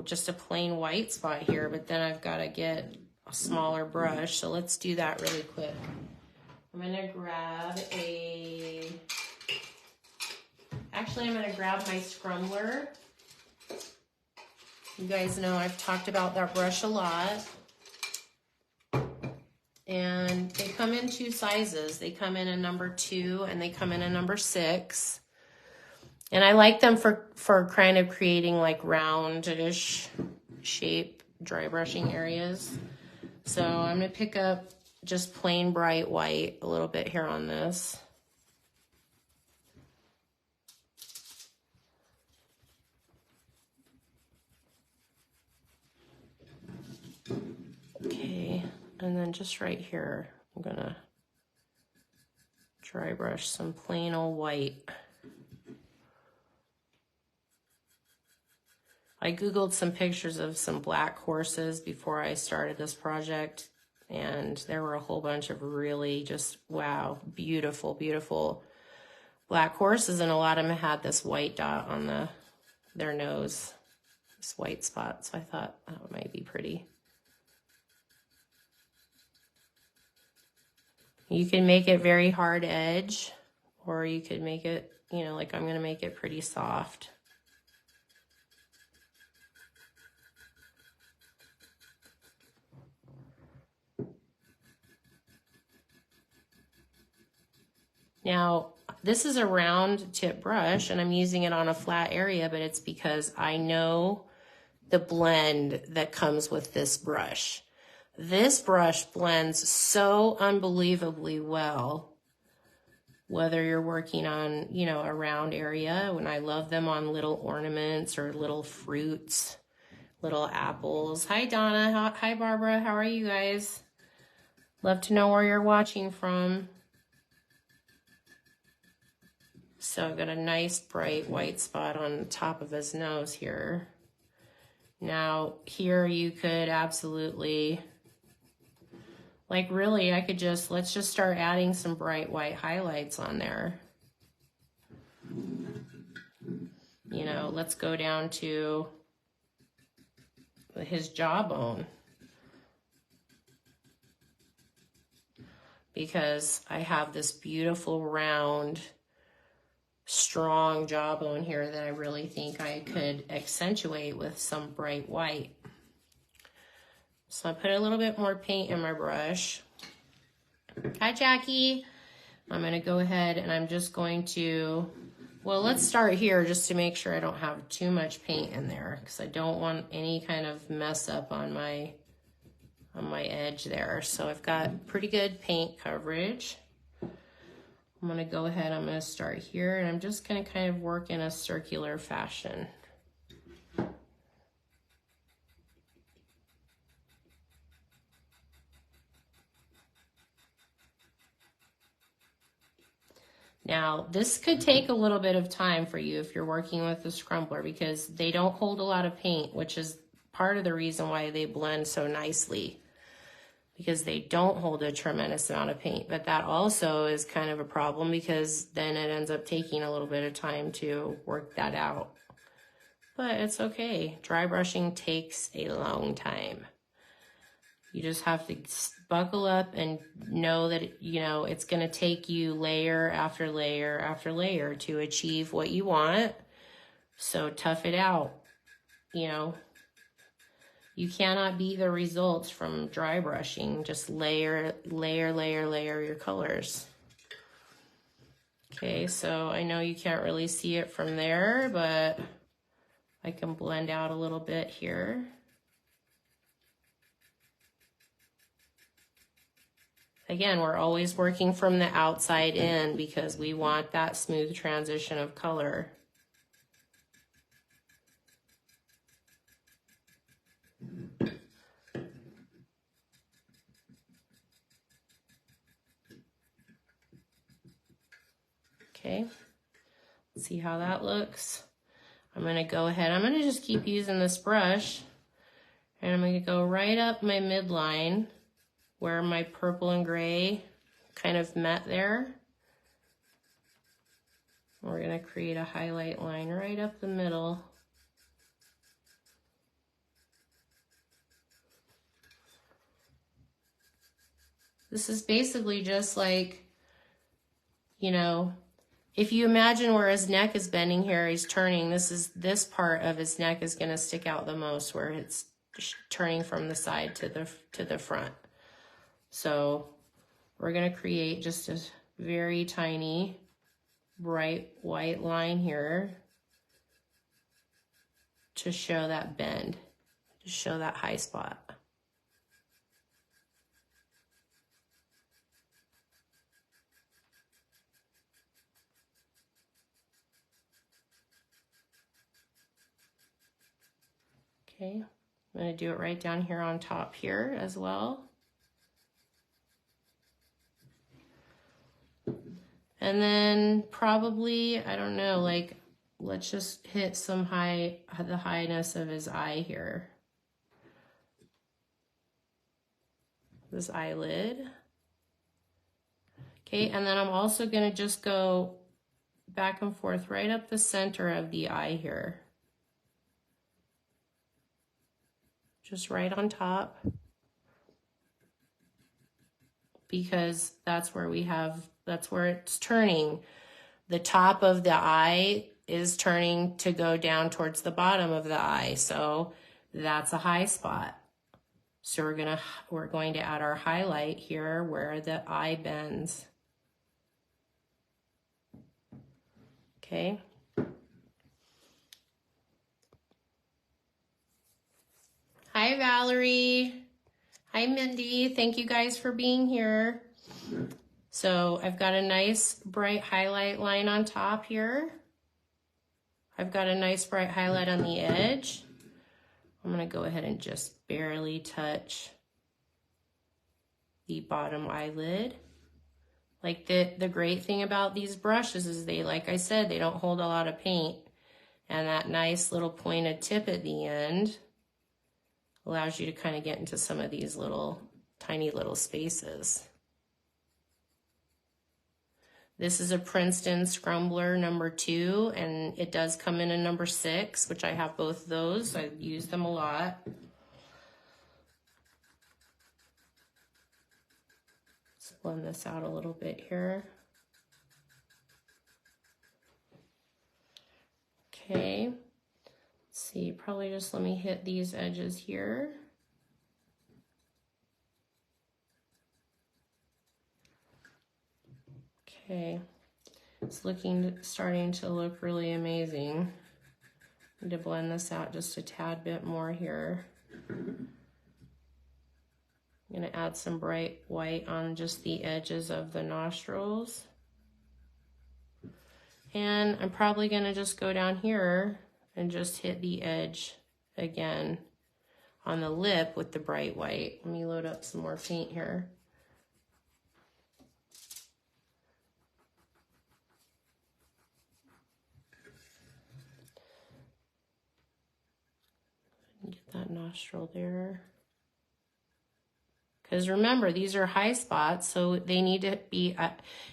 just a plain white spot here, but then I've got to get a smaller brush. So let's do that really quick. I'm going to grab a Actually, I'm going to grab my scrumbler. You guys know I've talked about that brush a lot. And they come in 2 sizes. They come in a number 2 and they come in a number 6. And I like them for kind of creating like roundish shape dry brushing areas. So I'm going to pick up just plain bright white a little bit here on this. Okay, and then just right here, I'm gonna dry brush some plain old white. I Googled some pictures of some black horses before I started this project, and there were a whole bunch of really just, wow, beautiful, beautiful black horses, and a lot of them had this white dot on their nose, this white spot, so I thought that might be pretty. You can make it very hard edge, or you could make it, you know, like I'm going to make it pretty soft. Now, this is a round tip brush, and I'm using it on a flat area, but it's because I know the blend that comes with this brush. This brush blends so unbelievably well, whether you're working on, you know, a round area, when I love them on little ornaments or little fruits, little apples. Hi, Donna. Hi, Barbara. How are you guys? Love to know where you're watching from. So I've got a nice bright white spot on the top of his nose here. Now, here you could absolutely... like really, I could just, let's just start adding some bright white highlights on there. You know, let's go down to his jawbone. Because I have this beautiful round, strong jawbone here that I really think I could accentuate with some bright white. So I put a little bit more paint in my brush. Hi, Jackie. I'm going to go ahead and I'm just going to, well, let's start here just to make sure I don't have too much paint in there, because I don't want any kind of mess up on my edge there. So I've got pretty good paint coverage. I'm going to go ahead, I'm going to start here, and I'm just going to kind of work in a circular fashion. Now, this could take a little bit of time for you if you're working with the scrumbler, because they don't hold a lot of paint, which is part of the reason why they blend so nicely, because they don't hold a tremendous amount of paint. But that also is kind of a problem, because then it ends up taking a little bit of time to work that out. But it's okay. Dry brushing takes a long time. You just have to buckle up and know that, you know, it's going to take you layer after layer after layer to achieve what you want. So tough it out. You know, you cannot beat the results from dry brushing. Just layer, layer, layer, layer your colors. Okay, so I know you can't really see it from there, but I can blend out a little bit here. Again, we're always working from the outside in because we want that smooth transition of color. Okay, let's see how that looks. I'm going to go ahead, I'm going to just keep using this brush, and I'm going to go right up my midline where my purple and gray kind of met there. We're going to create a highlight line right up the middle. This is basically just like, you know, if you imagine where his neck is bending here, he's turning. This part of his neck is going to stick out the most, where it's turning from the side to the front. So we're going to create just a very tiny bright white line here to show that bend, to show that high spot. Okay, I'm going to do it right down here on top here as well. And then probably, I don't know, like, let's just hit the highness of his eye here. This eyelid. Okay, and then I'm also going to just go back and forth right up the center of the eye here. Just right on top, because that's where it's turning. The top of the eye is turning to go down towards the bottom of the eye. So that's a high spot. So we're going to add our highlight here where the eye bends. Okay. Hi, Valerie. Hi, Mindy. Thank you guys for being here. So I've got a nice bright highlight line on top here. I've got a nice bright highlight on the edge. I'm going to go ahead and just barely touch the bottom eyelid. Like the great thing about these brushes is they, like I said, they don't hold a lot of paint. And that nice little pointed tip at the end allows you to kind of get into some of these tiny little spaces. This is a Princeton Scrumbler number 2, and it does come in a number 6, which I have both of those. I use them a lot. Let's blend this out a little bit here. Okay. See, probably just let me hit these edges here. Okay, it's starting to look really amazing. Need to blend this out just a tad bit more here. I'm gonna add some bright white on just the edges of the nostrils. And I'm probably gonna just go down here and just hit the edge again on the lip with the bright white. Let me load up some more paint here. Get that nostril there. Because remember, these are high spots, so they need to be,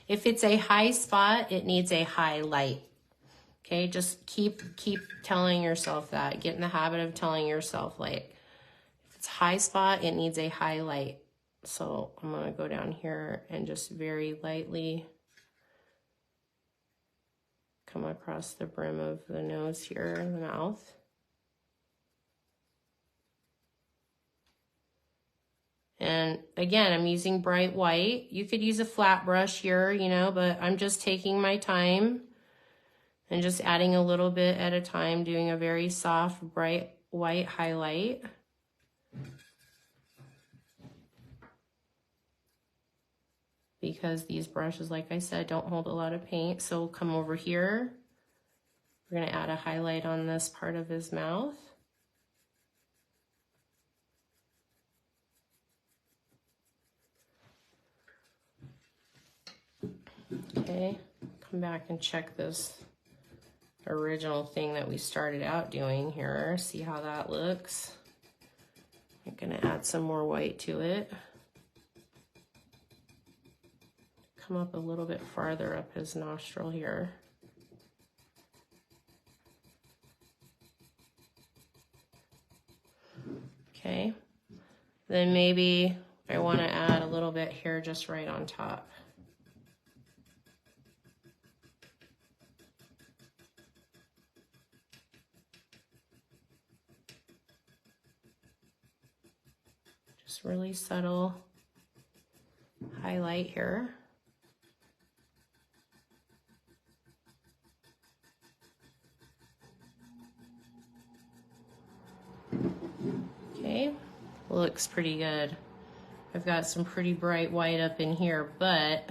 if it's a high spot, it needs a highlight. Okay, just keep telling yourself that. Get in the habit of telling yourself, like, if it's high spot, it needs a highlight. So I'm going to go down here and just very lightly come across the brim of the nose here, the mouth. And again, I'm using bright white. You could use a flat brush here, you know, but I'm just taking my time and just adding a little bit at a time, doing a very soft, bright white highlight. Because these brushes, like I said, don't hold a lot of paint. So we'll come over here. We're going to add a highlight on this part of his mouth. Okay, come back and check this original thing that we started out doing here. See how that looks. I'm gonna add some more white to it. Come up a little bit farther up his nostril here. Okay, then maybe I want to add a little bit here just right on top. Just really subtle highlight here. Okay, looks pretty good. I've got some pretty bright white up in here, but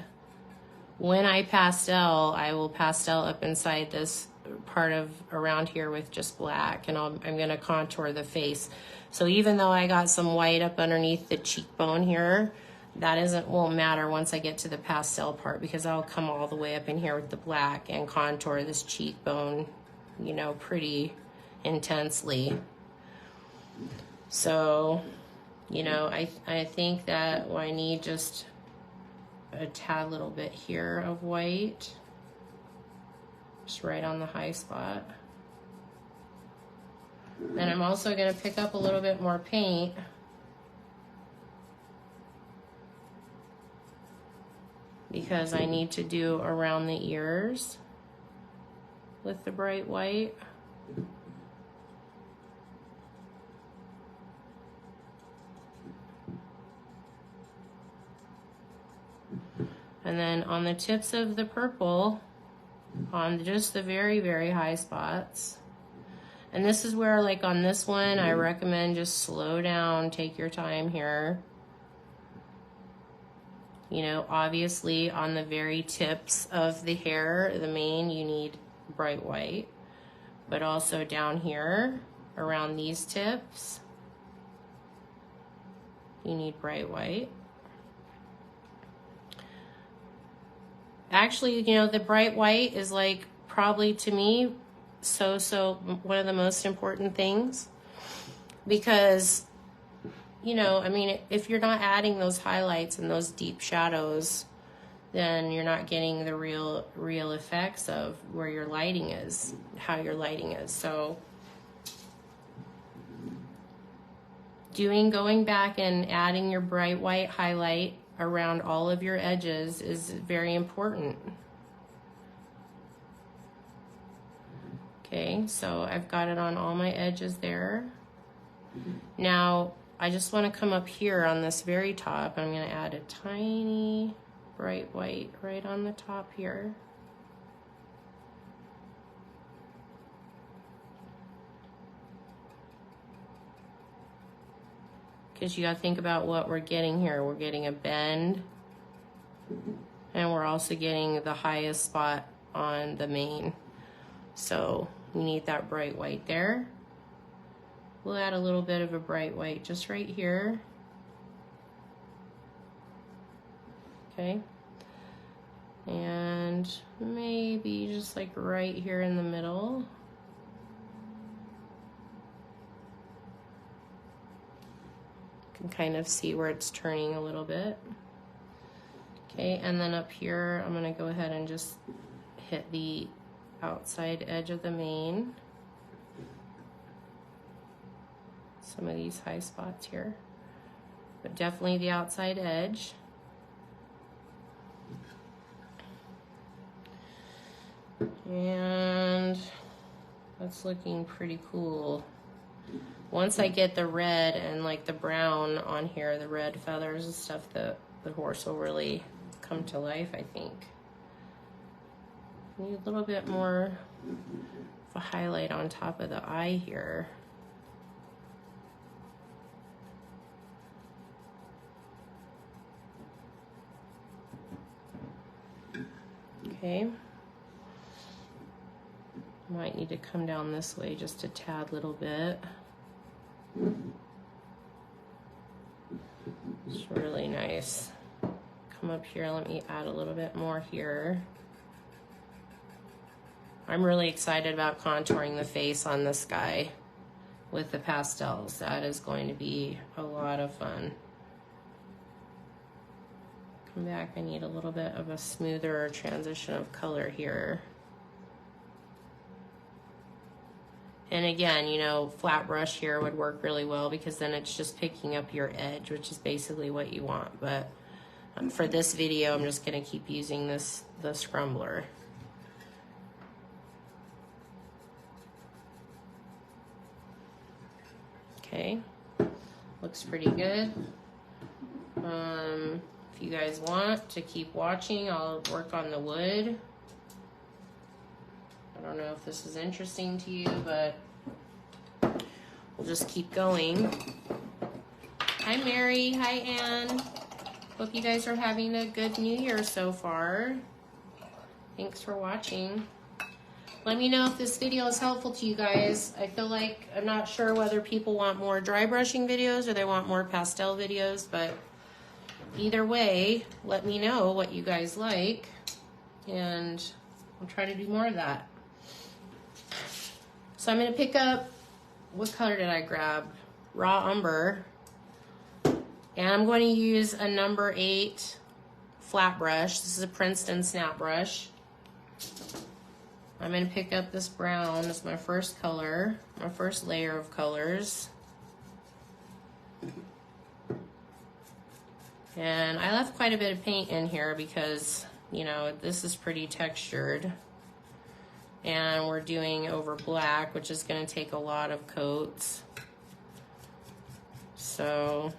when I pastel, I will pastel up inside this part of around here with just black, and I'm gonna contour the face. So even though I got some white up underneath the cheekbone here, that won't matter once I get to the pastel part, because I'll come all the way up in here with the black and contour this cheekbone, you know, pretty intensely. So, you know, I think that I need just a tad little bit here of white, just right on the high spot. Then I'm also going to pick up a little bit more paint because I need to do around the ears with the bright white. And then on the tips of the purple, on just the very, very high spots. And this is where, like on this one, I recommend just slow down, take your time here. You know, obviously on the very tips of the hair, the mane, you need bright white. But also down here, around these tips, you need bright white. Actually, you know, the bright white is like probably to me so one of the most important things, because, you know, I mean, if you're not adding those highlights and those deep shadows, then you're not getting the real effects of where your lighting is, how your lighting is. So going back and adding your bright white highlight around all of your edges is very important. Okay, so I've got it on all my edges there. Now, I just want to come up here on this very top. I'm going to add a tiny bright white right on the top here. Because you got to think about what we're getting here. We're getting a bend, and we're also getting the highest spot on the mane. So we need that bright white there. We'll add a little bit of a bright white just right here. Okay. And maybe just like right here in the middle. You can kind of see where it's turning a little bit. Okay, and then up here, I'm gonna go ahead and just hit the outside edge of the mane. Some of these high spots here, but definitely the outside edge. And that's looking pretty cool. Once I get the red and like the brown on here, the red feathers and stuff, the horse will really come to life, I think. Need a little bit more of a highlight on top of the eye here. Okay. Might need to come down this way just a tad little bit. It's really nice. Come up here, let me add a little bit more here. I'm really excited about contouring the face on this guy with the pastels. That is going to be a lot of fun. Come back, I need a little bit of a smoother transition of color here. And again, you know, flat brush here would work really well because then it's just picking up your edge, which is basically what you want. But for this video, I'm just going to keep using the scrumbler. Okay, looks pretty good. If you guys want to keep watching, I'll work on the wood. I don't know if this is interesting to you, but we'll just keep going. Hi, Mary. Hi, Ann. Hope you guys are having a good New Year so far. Thanks for watching. Let me know if this video is helpful to you guys. I feel like I'm not sure whether people want more dry brushing videos or they want more pastel videos, but either way, let me know what you guys like, and I'll try to do more of that. So I'm going to pick up, what color did I grab? Raw Umber. And I'm going to use a number 8 flat brush. This is a Princeton snap brush. I'm going to pick up this brown as my first color, my first layer of colors. And I left quite a bit of paint in here because, you know, this is pretty textured. And we're doing over black, which is going to take a lot of coats. So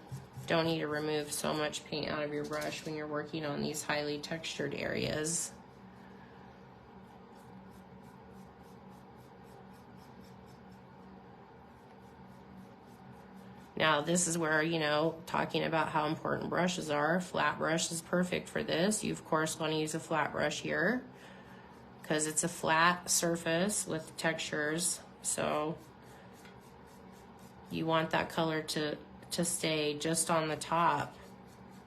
don't need to remove so much paint out of your brush when you're working on these highly textured areas. Now this is where, you know, talking about how important brushes are. Flat brush is perfect for this. You of course want to use a flat brush here because it's a flat surface with textures. So you want that color to stay just on the top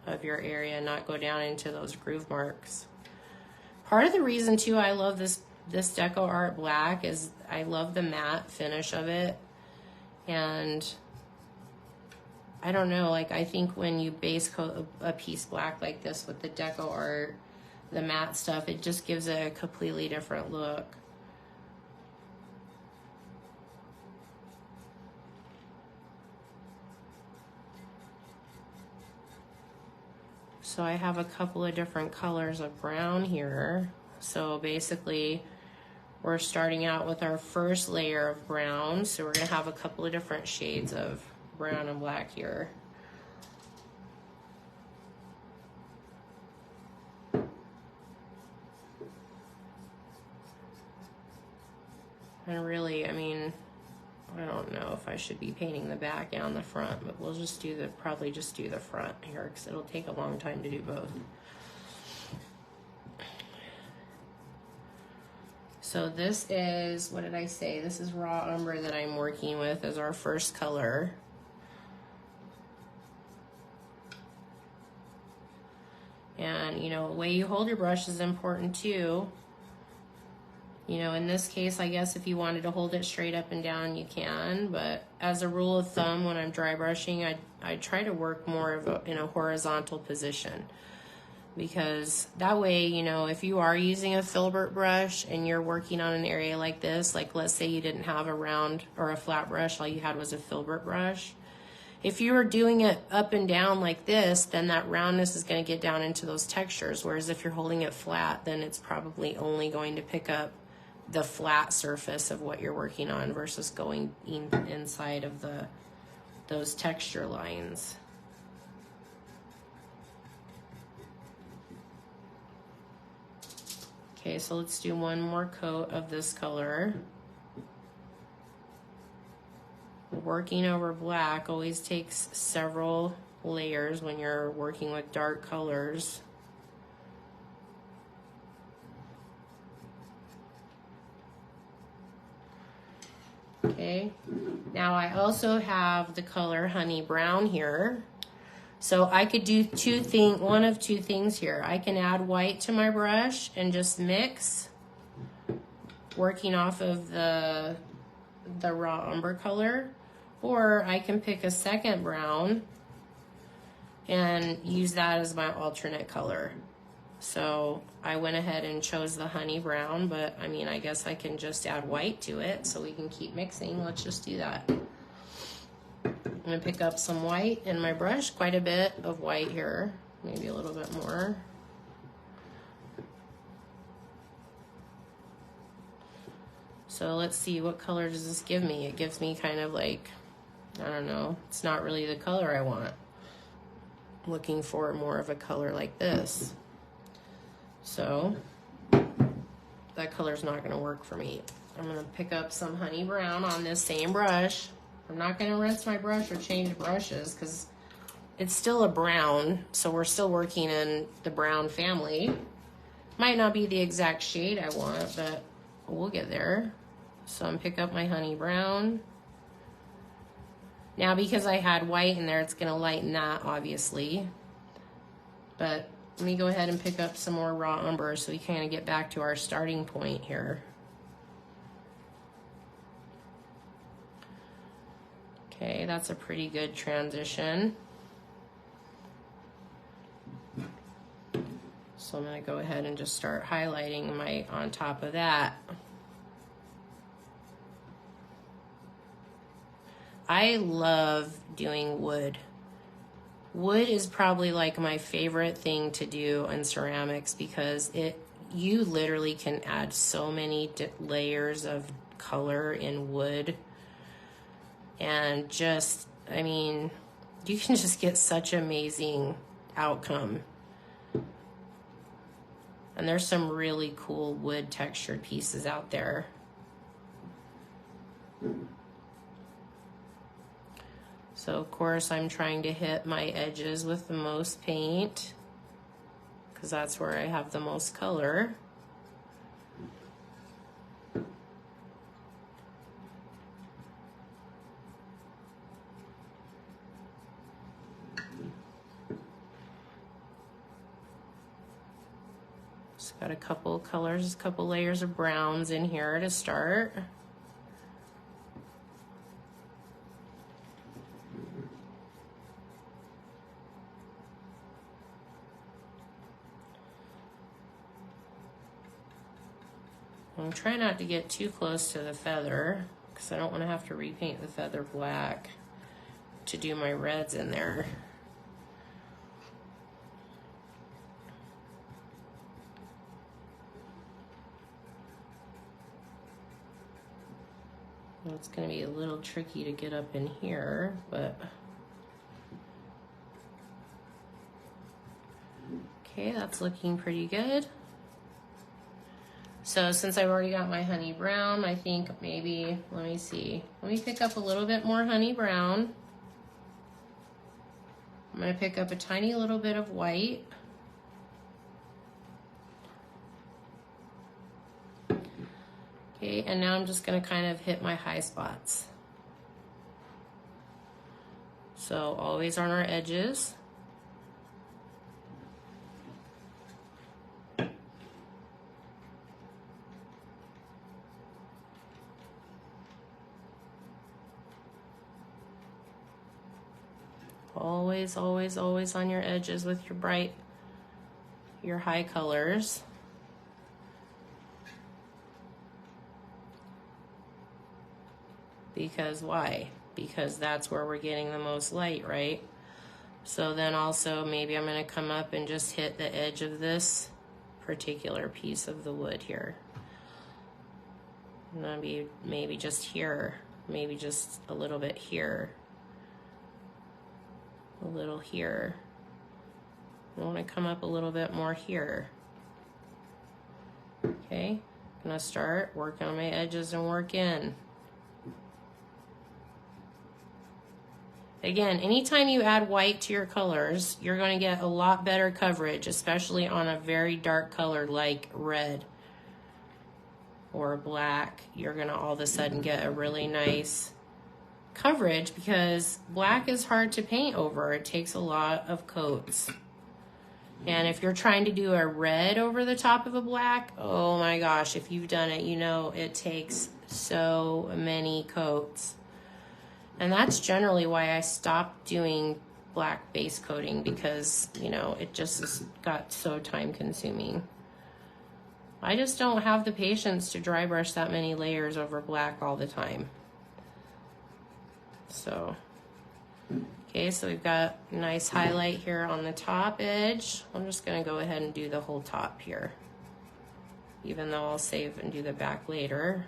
of your area, not go down into those groove marks. Part of the reason too I love this DECOART black is I love the matte finish of it. And I don't know, like I think when you base coat a piece black like this with the DECOART, the matte stuff, it just gives it a completely different look. So I have a couple of different colors of brown here. So basically we're starting out with our first layer of brown. So we're gonna have a couple of different shades of brown and black here. And really, I mean, I don't know if I should be painting the back and the front, but we'll just do probably just do the front here because it'll take a long time to do both. So this is, what did I say? This is Raw Umber that I'm working with as our first color. And, you know, the way you hold your brush is important too. You know, in this case, I guess if you wanted to hold it straight up and down, you can. But as a rule of thumb, when I'm dry brushing, I try to work more in a horizontal position. Because that way, you know, if you are using a filbert brush and you're working on an area like this, like let's say you didn't have a round or a flat brush, all you had was a filbert brush. If you were doing it up and down like this, then that roundness is going to get down into those textures. Whereas if you're holding it flat, then it's probably only going to pick up the flat surface of what you're working on versus going inside of those texture lines. Okay, so let's do one more coat of this color. Working over black always takes several layers when you're working with dark colors. Okay, now I also have the color Honey Brown here. So I could do one of two things here. I can add white to my brush and just mix, working off of the raw umber color, or I can pick a second brown and use that as my alternate color. So I went ahead and chose the Honey Brown, but I mean, I guess I can just add white to it so we can keep mixing. Let's just do that. I'm gonna pick up some white in my brush, quite a bit of white here, maybe a little bit more. So let's see, what color does this give me? It gives me kind of like, I don't know, it's not really the color I want. looking for more of a color like this. So that color's not gonna work for me. I'm gonna pick up some honey brown on this same brush. I'm not gonna rinse my brush or change brushes because it's still a brown, so we're still working in the brown family. Might not be the exact shade I want, but we'll get there. So I'm pick up my honey brown. Now because I had white in there, it's gonna lighten that obviously. But let me go ahead and pick up some more raw umber so we kind of get back to our starting point here. Okay, that's a pretty good transition. So I'm gonna go ahead and just start highlighting my on top of that. I love doing wood. Wood is probably like my favorite thing to do in ceramics because you literally can add so many layers of color in wood. And just, I mean, you can just get such amazing outcome. And there's some really cool wood textured pieces out there. So of course I'm trying to hit my edges with the most paint because that's where I have the most color. Just got a couple colors, a couple layers of browns in here to start. I'm trying not to get too close to the feather because I don't want to have to repaint the feather black to do my reds in there. Well, it's going to be a little tricky to get up in here, but okay, that's looking pretty good. So since I've already got my honey brown, I think maybe, let me see. Let me pick up a little bit more honey brown. I'm gonna pick up a tiny little bit of white. Okay, and now I'm just gonna kind of hit my high spots. So always on our edges. Always, always, always on your edges with your high colors. Because why? Because that's where we're getting the most light, right? So then also maybe I'm gonna come up and just hit the edge of this particular piece of the wood here. Maybe just here, maybe just a little bit here. A little here. I want to come up a little bit more here. Okay, I'm gonna start working on my edges and work in. Again, anytime you add white to your colors, you're going to get a lot better coverage, especially on a very dark color like red or black. You're going to all of a sudden get a really nice coverage because black is hard to paint over. It takes a lot of coats. And if you're trying to do a red over the top of a black, oh my gosh, if you've done it, you know it takes so many coats. And that's generally why I stopped doing black base coating because, you know, it just got so time consuming. I just don't have the patience to dry brush that many layers over black all the time. So, okay, so we've got a nice highlight here on the top edge. I'm just gonna go ahead and do the whole top here, even though I'll save and do the back later.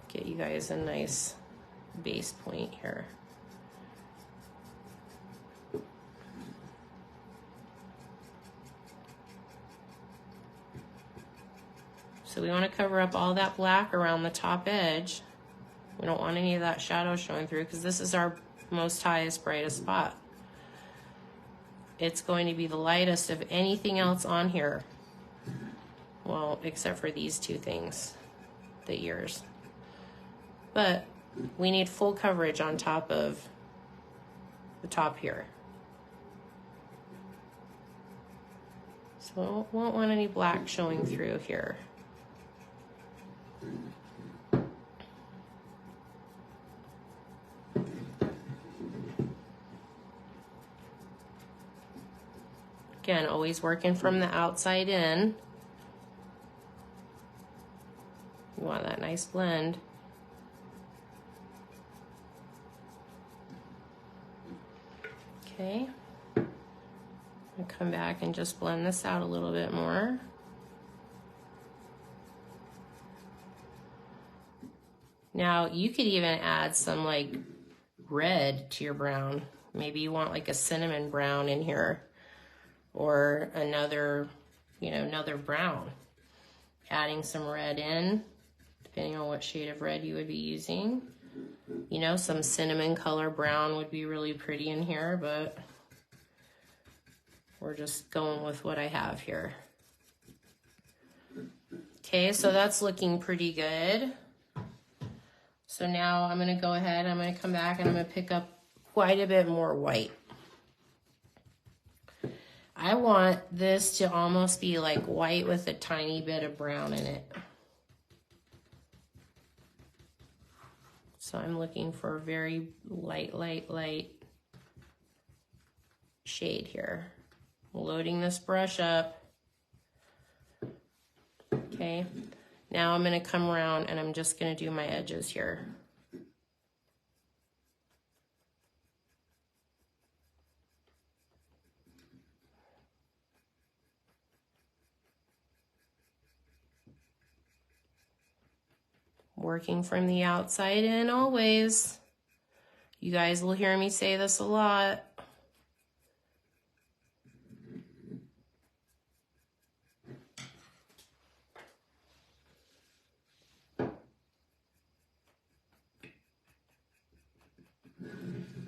Get you guys a nice base point here. So we want to cover up all that black around the top edge. We don't want any of that shadow showing through because this is our most highest, brightest spot. It's going to be the lightest of anything else on here. Well, except for these two things, the ears. But we need full coverage on top of the top here. So we won't want any black showing through here. Again, always working from the outside in. You want that nice blend. Okay. I'll come back and just blend this out a little bit more. Now, you could even add some like red to your brown. Maybe you want like a cinnamon brown in here, or another, you know, another brown. Adding some red in, depending on what shade of red you would be using. You know, some cinnamon color brown would be really pretty in here, but we're just going with what I have here. Okay, so that's looking pretty good. So now I'm gonna go ahead, I'm gonna come back and I'm gonna pick up quite a bit more white. I want this to almost be like white with a tiny bit of brown in it. So I'm looking for a very light shade here. Loading this brush up. Okay, now I'm gonna come around and I'm just gonna do my edges here. Working from the outside in always. You guys will hear me say this a lot.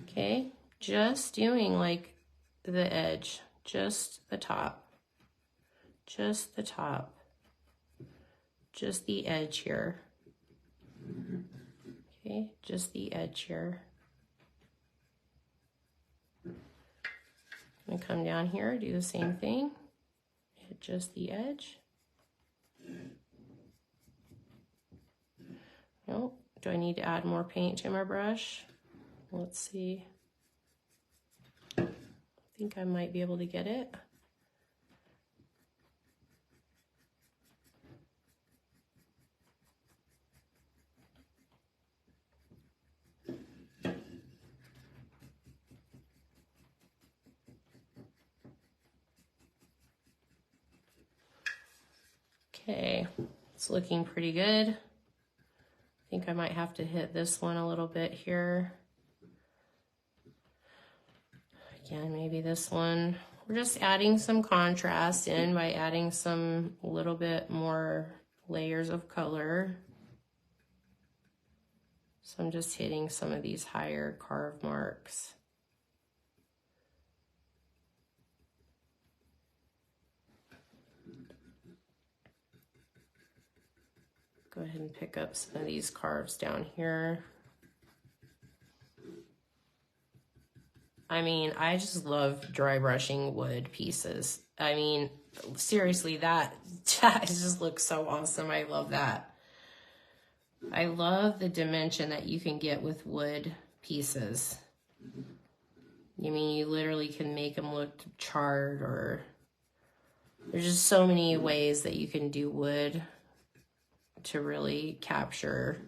Okay, just doing like the edge, just the top, just the top, just the edge here. Okay, just the edge here. I'm gonna come down here, do the same thing, hit just the edge. Nope, do I need to add more paint to my brush? Let's see. I think I might be able to get it. Okay, it's looking pretty good. I think I might have to hit this one a little bit here. Again, maybe this one. We're just adding some contrast in by adding some little bit more layers of color. So I'm just hitting some of these higher carve marks. Go ahead and pick up some of these carves down here. I mean, I just love dry brushing wood pieces. I mean, seriously, that just looks so awesome. I love that. I love the dimension that you can get with wood pieces. I mean, you literally can make them look charred, or there's just so many ways that you can do wood to really capture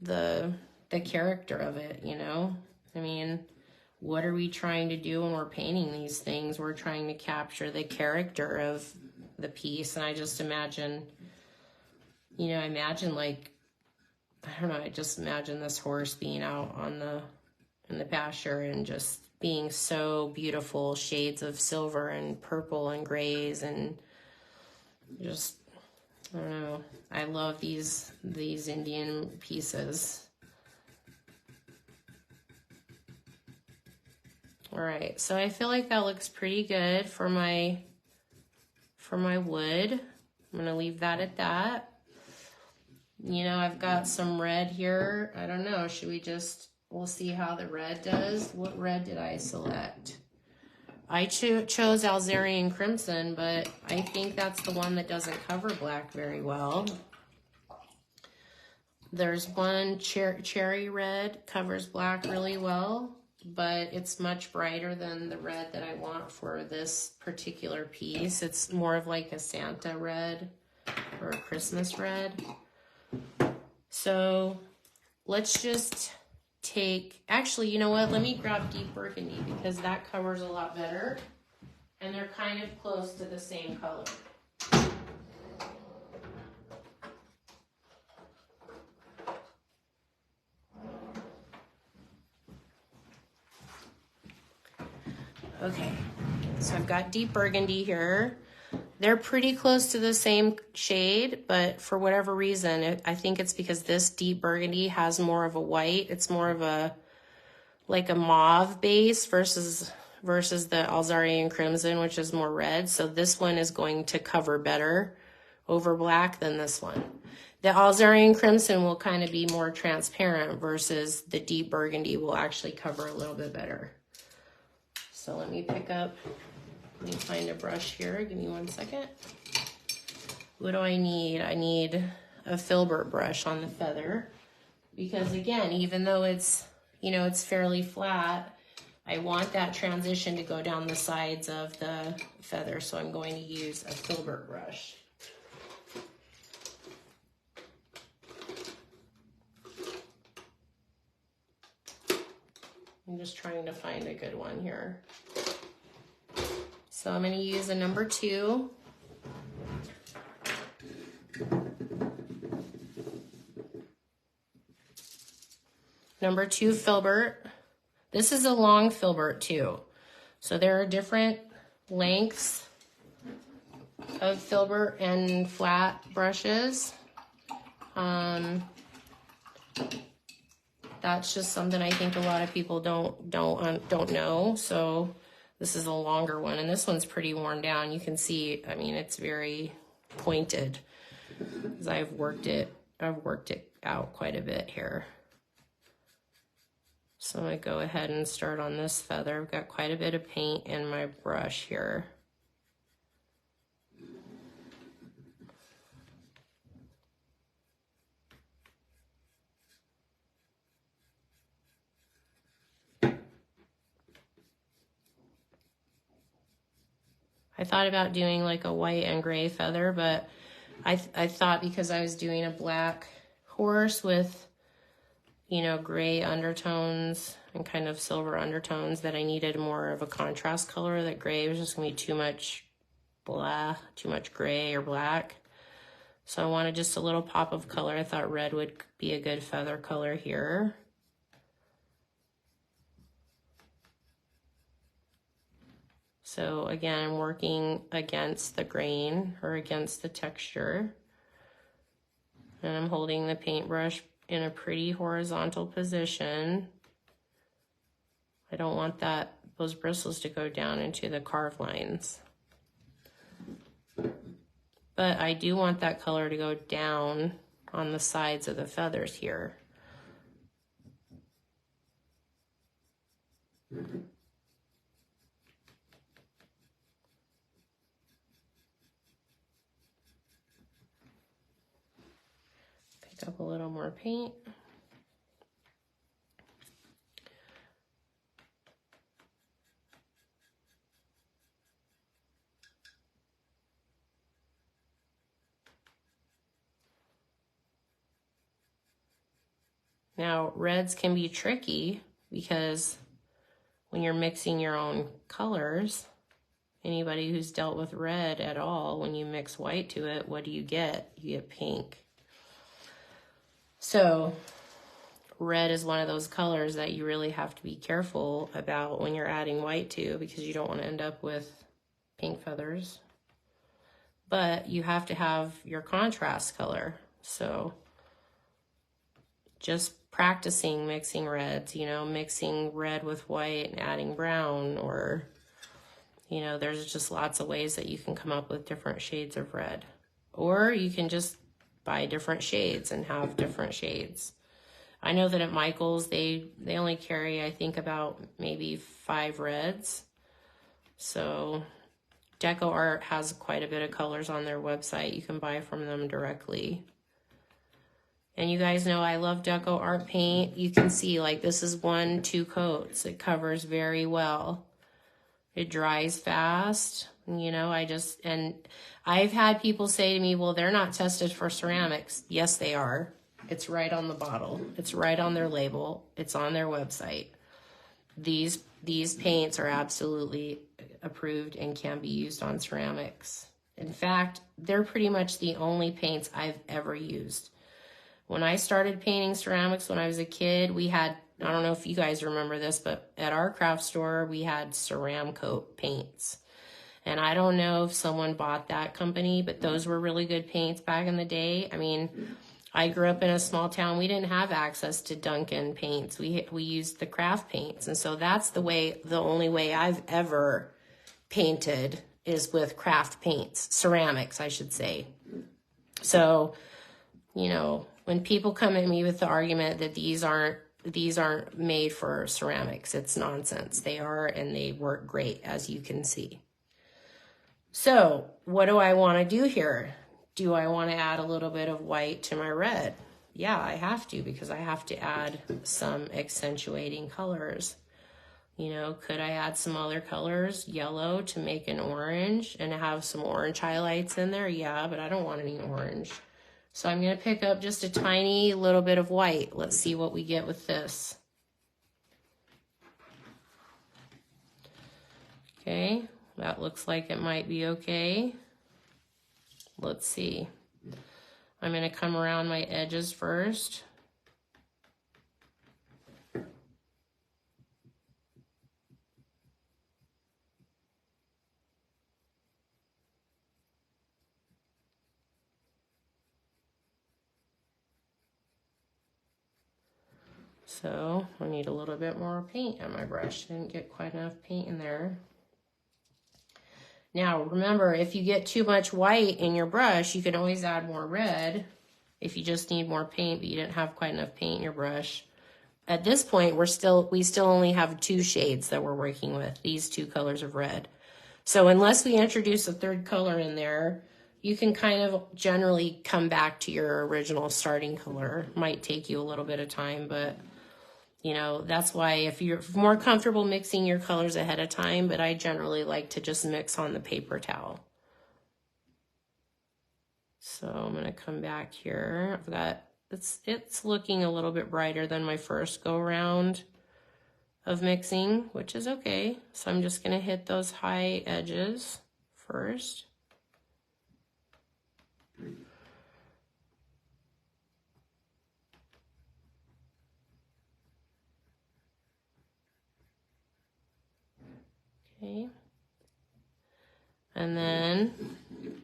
the character of it, you know? I mean, what are we trying to do when we're painting these things? We're trying to capture the character of the piece. And I just imagine, you know, like, I don't know, I just imagine this horse being out on in the pasture and just being so beautiful, shades of silver and purple and grays and Just, I don't know. I love these Indian pieces. All right, so I feel like that looks pretty good for my wood. I'm gonna leave that at that. You know, I've got some red here. I don't know, should we just, we'll see how the red does. What red did I select? I chose Alzarian Crimson, but I think that's the one that doesn't cover black very well. There's one cherry red, covers black really well, but it's much brighter than the red that I want for this particular piece. It's more of like a Santa red or a Christmas red. So let's just take, actually, you know what? Let me grab Deep Burgundy because that covers a lot better. And they're kind of close to the same color. Okay, so I've got Deep Burgundy here. They're pretty close to the same shade, but for whatever reason, I think it's because this Deep Burgundy has more of a white. It's more of a, like a mauve base versus the Alzarian Crimson, which is more red. So this one is going to cover better over black than this one. The Alzarian Crimson will kind of be more transparent versus the Deep Burgundy will actually cover a little bit better. So let me find a brush here. Give me 1 second. What do I need? I need a filbert brush on the feather because again, even though it's, you know, it's fairly flat, I want that transition to go down the sides of the feather. So I'm going to use a filbert brush. I'm just trying to find a good one here. So I'm going to use a number 2. Number 2 filbert. This is a long filbert too. So there are different lengths of filbert and flat brushes. That's just something I think a lot of people don't know. So this is a longer one, and this one's pretty worn down. You can see, I mean, it's very pointed because I've worked it out quite a bit here. So I'm gonna go ahead and start on this feather. I've got quite a bit of paint in my brush here. I thought about doing like a white and gray feather, but I thought because I was doing a black horse with, you know, gray undertones and kind of silver undertones that I needed more of a contrast color, that gray was just gonna be too much gray or black. So I wanted just a little pop of color. I thought red would be a good feather color here. So again, I'm working against the grain or against the texture. And I'm holding the paintbrush in a pretty horizontal position. I don't want those bristles to go down into the carved lines. But I do want that color to go down on the sides of the feathers here. Pick up a little more paint. Now, reds can be tricky because when you're mixing your own colors, anybody who's dealt with red at all, when you mix white to it, what do you get? You get pink. So red is one of those colors that you really have to be careful about when you're adding white to, because you don't want to end up with pink feathers. but you have to have your contrast color. So just practicing mixing reds, you know, mixing red with white and adding brown, or, you know, there's just lots of ways that you can come up with different shades of red. Or you can just buy different shades and have different shades. I know that at Michael's, they only carry, I think, about maybe 5 reds. So DECOART has quite a bit of colors on their website. You can buy from them directly. And you guys know I love DECOART paint. You can see, like, this is 1-2 coats. It covers very well. It dries fast. You know, and I've had people say to me, well, they're not tested for ceramics. Yes, they are. It's right on the bottle. It's right on their label. It's on their website. These paints are absolutely approved and can be used on ceramics. In fact, they're pretty much the only paints I've ever used. When I started painting ceramics when I was a kid, we had, I don't know if you guys remember this, but at our craft store, we had Ceramcoat paints. And I don't know if someone bought that company, but those were really good paints back in the day. I mean, I grew up in a small town. We didn't have access to Dunkin' paints. We used the craft paints. And so that's the only way I've ever painted is with craft paints, ceramics, I should say. So, you know, when people come at me with the argument that these aren't made for ceramics, it's nonsense. They are, and they work great, as you can see. So what do I want to do here? Do I want to add a little bit of white to my red? Yeah, I have to, because I have to add some accentuating colors. You know, could I add some other colors, yellow, to make an orange and have some orange highlights in there? Yeah, but I don't want any orange. So I'm going to pick up just a tiny little bit of white. Let's see what we get with this. Okay, that looks like it might be okay. Let's see. I'm going to come around my edges first. So I need a little bit more paint on my brush. Didn't get quite enough paint in there. Now, remember, if you get too much white in your brush, you can always add more red if you just need more paint, but you didn't have quite enough paint in your brush. At this point, we still only have 2 shades that we're working with, these 2 colors of red. So unless we introduce a 3rd color in there, you can kind of generally come back to your original starting color. Might take you a little bit of time, but you know, that's why if you're more comfortable mixing your colors ahead of time, but I generally like to just mix on the paper towel. So I'm going to come back here. I've got, it's looking a little bit brighter than my first go around of mixing, which is okay. So I'm just going to hit those high edges first. Okay. And then I'm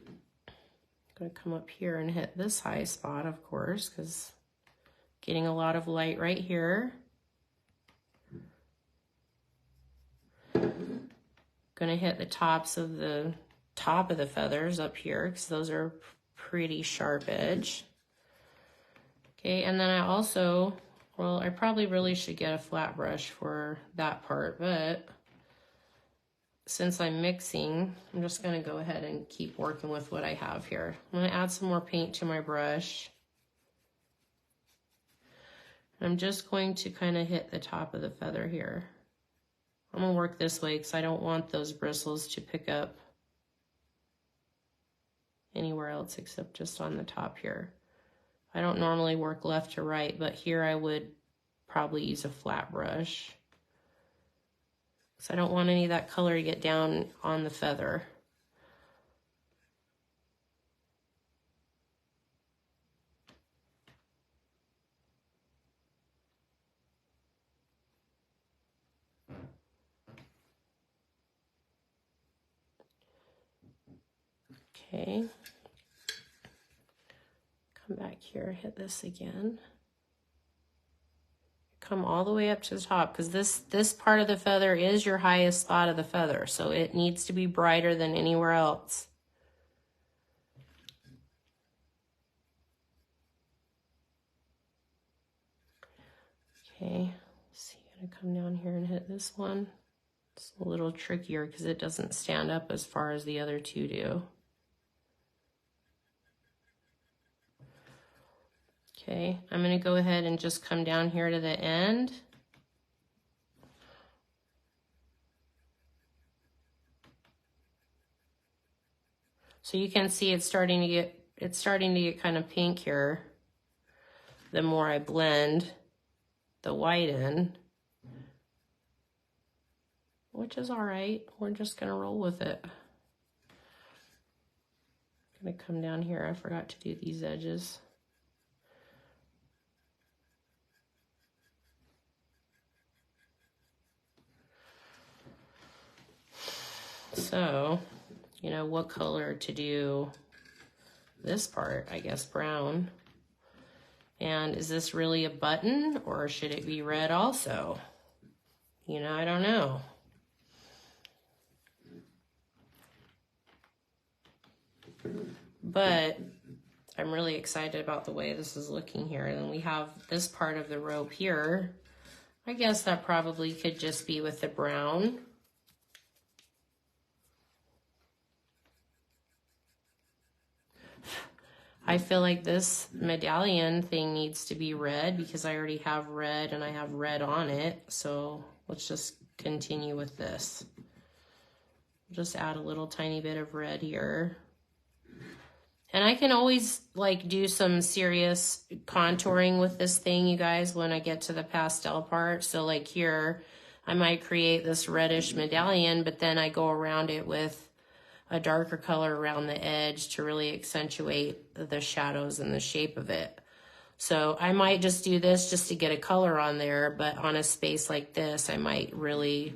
going to come up here and hit this high spot, of course, because getting a lot of light right here. Going to hit the top of the feathers up here, because those are pretty sharp edge. Okay, and then I also, well, I probably really should get a flat brush for that part, but since I'm mixing, I'm just going to go ahead and keep working with what I have here. I'm going to add some more paint to my brush. I'm just going to kind of hit the top of the feather here. I'm going to work this way because I don't want those bristles to pick up anywhere else except just on the top here. I don't normally work left to right, but here I would probably use a flat brush, because I don't want any of that color to get down on the feather. Okay. Come back here, hit this again. Come all the way up to the top, because this part of the feather is your highest spot of the feather, so it needs to be brighter than anywhere else. Okay, so you're gonna come down here and hit this one. It's a little trickier because it doesn't stand up as far as the other two do. Okay, I'm gonna go ahead and just come down here to the end. So you can see it's starting to get kind of pink here. The more I blend the white in, which is all right. We're just gonna roll with it. I'm gonna come down here. I forgot to do these edges. So, you know, what color to do this part? I guess brown. And is this really a button, or should it be red also? You know, I don't know. But I'm really excited about the way this is looking here. And then we have this part of the rope here. I guess that probably could just be with the brown. I feel like this medallion thing needs to be red because I already have red and I have red on it. So let's just continue with this. Just add a little tiny bit of red here. And I can always like do some serious contouring with this thing, you guys, when I get to the pastel part. So like here, I might create this reddish medallion, but then I go around it with a darker color around the edge to really accentuate the shadows and the shape of it. So I might just do this just to get a color on there, but on a space like this, I might really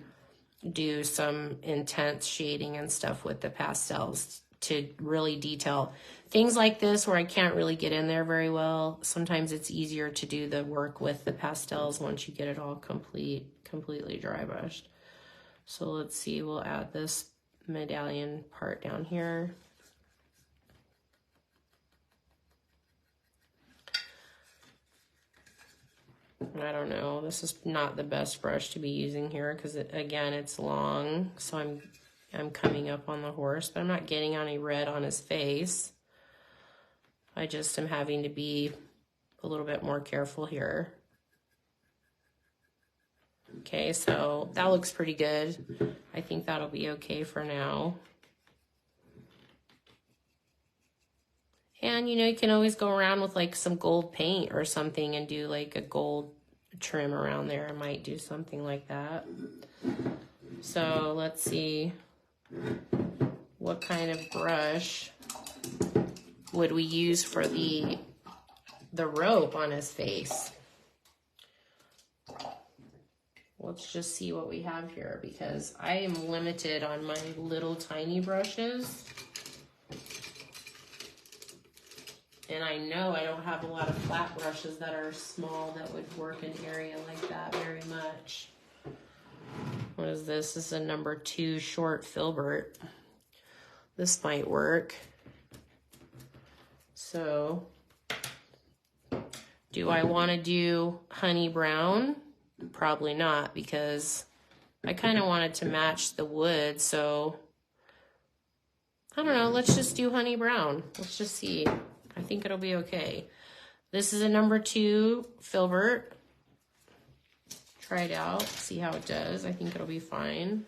do some intense shading and stuff with the pastels to really detail things like this where I can't really get in there very well. Sometimes it's easier to do the work with the pastels once you get it all completely dry brushed. So let's see, we'll add this medallion part down here. I don't know, this is not the best brush to be using here because again it's long, so I'm coming up on the horse, but I'm not getting any red on his face. I just am having to be a little bit more careful here. Okay, so that looks pretty good. I think that'll be okay for now. And you know, you can always go around with like some gold paint or something and do like a gold trim around there. I might do something like that. So let's see, what kind of brush would we use for the rope on his face? Let's just see what we have here because I am limited on my little tiny brushes. And I know I don't have a lot of flat brushes that are small that would work an area like that very much. What is this? This is a number 2 short filbert. This might work. So, do I want to do honey brown? Probably not, because I kind of want it to match the wood, so I don't know, let's just do honey brown. Let's just see. I think it'll be okay. This is a number 2 filbert. Try it out, see how it does. I think it'll be fine.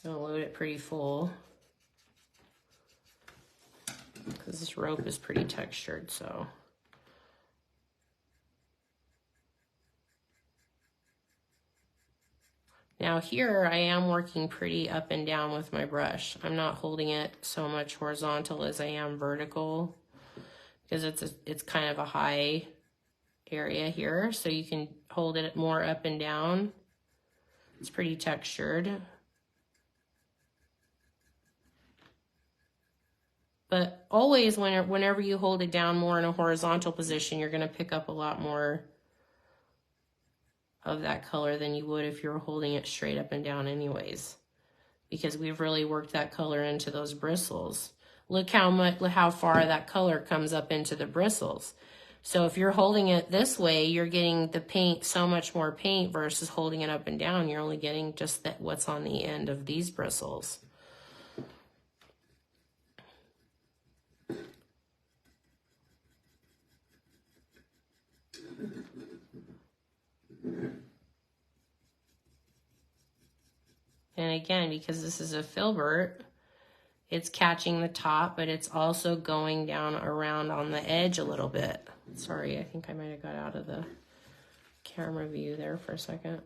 I'm gonna load it pretty full because this rope is pretty textured, so. Now here I am working pretty up and down with my brush. I'm not holding it so much horizontal as I am vertical because it's kind of a high area here, so you can hold it more up and down. It's pretty textured. But always whenever you hold it down more in a horizontal position, you're gonna pick up a lot more of that color than you would if you were holding it straight up and down anyways, because we've really worked that color into those bristles. Look how far that color comes up into the bristles. So if you're holding it this way, you're getting the paint, so much more paint, versus holding it up and down. You're only getting just what's on the end of these bristles. And again, because this is a filbert, it's catching the top, but it's also going down around on the edge a little bit. Sorry, I think I might have got out of the camera view there for a second.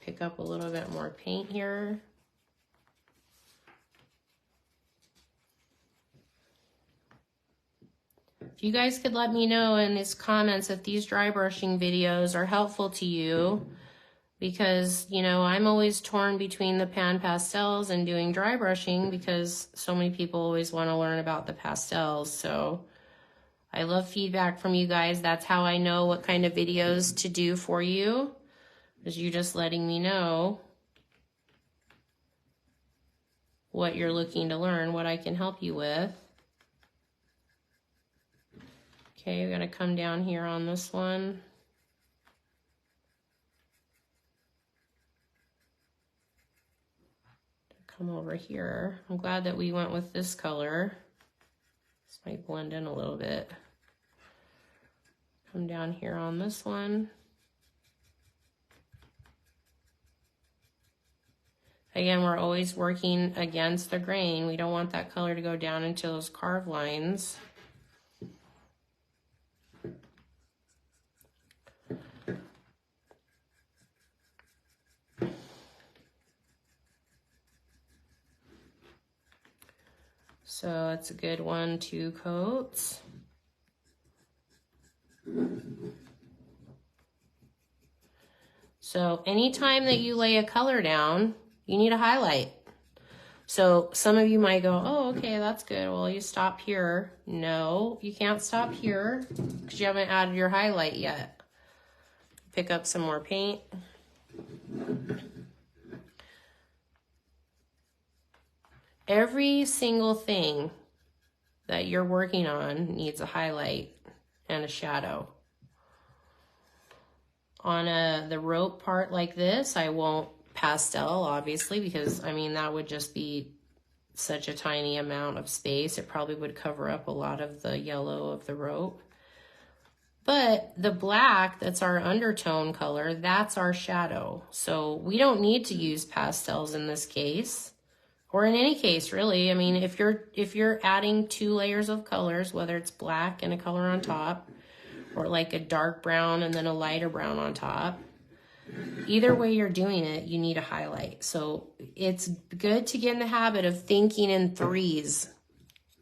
Pick up a little bit more paint here. If you guys could let me know in these comments if these dry brushing videos are helpful to you, because, you know, I'm always torn between the pan pastels and doing dry brushing, because so many people always want to learn about the pastels. So I love feedback from you guys. That's how I know what kind of videos to do for you, is you just letting me know what you're looking to learn, what I can help you with. Okay, we're going to come down here on this one. Come over here. I'm glad that we went with this color. This might blend in a little bit. Come down here on this one. Again, we're always working against the grain. We don't want that color to go down into those carved lines. So it's a good 1-2 coats. So anytime that you lay a color down, you need a highlight. So some of you might go, oh, okay, that's good. Well, you stop here. No, you can't stop here because you haven't added your highlight yet. Pick up some more paint. Every single thing that you're working on needs a highlight and a shadow. On the rope part like this, I won't pastel, obviously, because, I mean, that would just be such a tiny amount of space. It probably would cover up a lot of the yellow of the rope. But the black, that's our undertone color, that's our shadow. So we don't need to use pastels in this case. Or in any case, really. I mean, if you're adding 2 layers of colors, whether it's black and a color on top, or like a dark brown and then a lighter brown on top, either way you're doing it, you need a highlight. So it's good to get in the habit of thinking in threes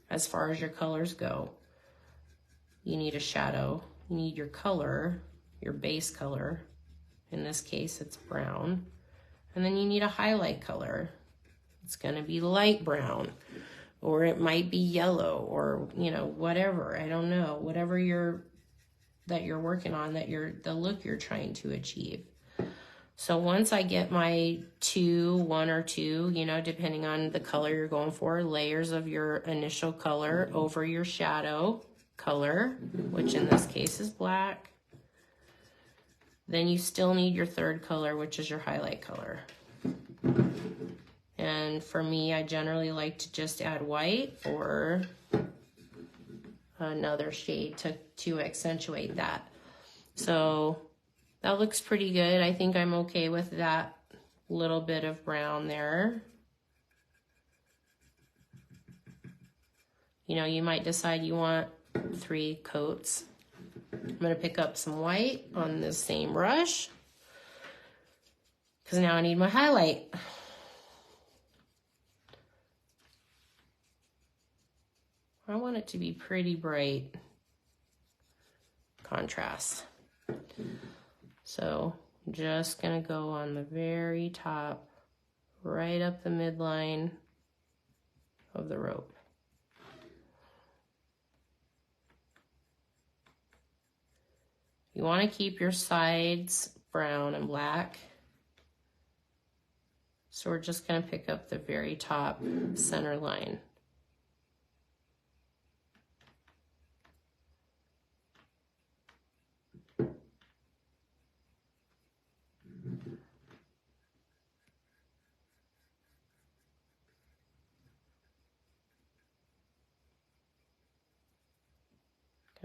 as far as your colors go. You need a shadow, you need your color, your base color. In this case, it's brown. And then you need a highlight color. It's gonna be light brown, or it might be yellow, or, you know, whatever, I don't know, whatever you're working on, the look you're trying to achieve. So once I get my 1 or 2, you know, depending on the color you're going for, layers of your initial color over your shadow color, which in this case is black, then you still need your 3rd color, which is your highlight color. And for me, I generally like to just add white or another shade to accentuate that. So that looks pretty good. I think I'm okay with that little bit of brown there. You know, you might decide you want 3 coats. I'm going to pick up some white on the same brush, because now I need my highlight. I want it to be pretty bright contrast. So I'm just gonna go on the very top, right up the midline of the rope. You want to keep your sides brown and black. So we're just going to pick up the very top center line.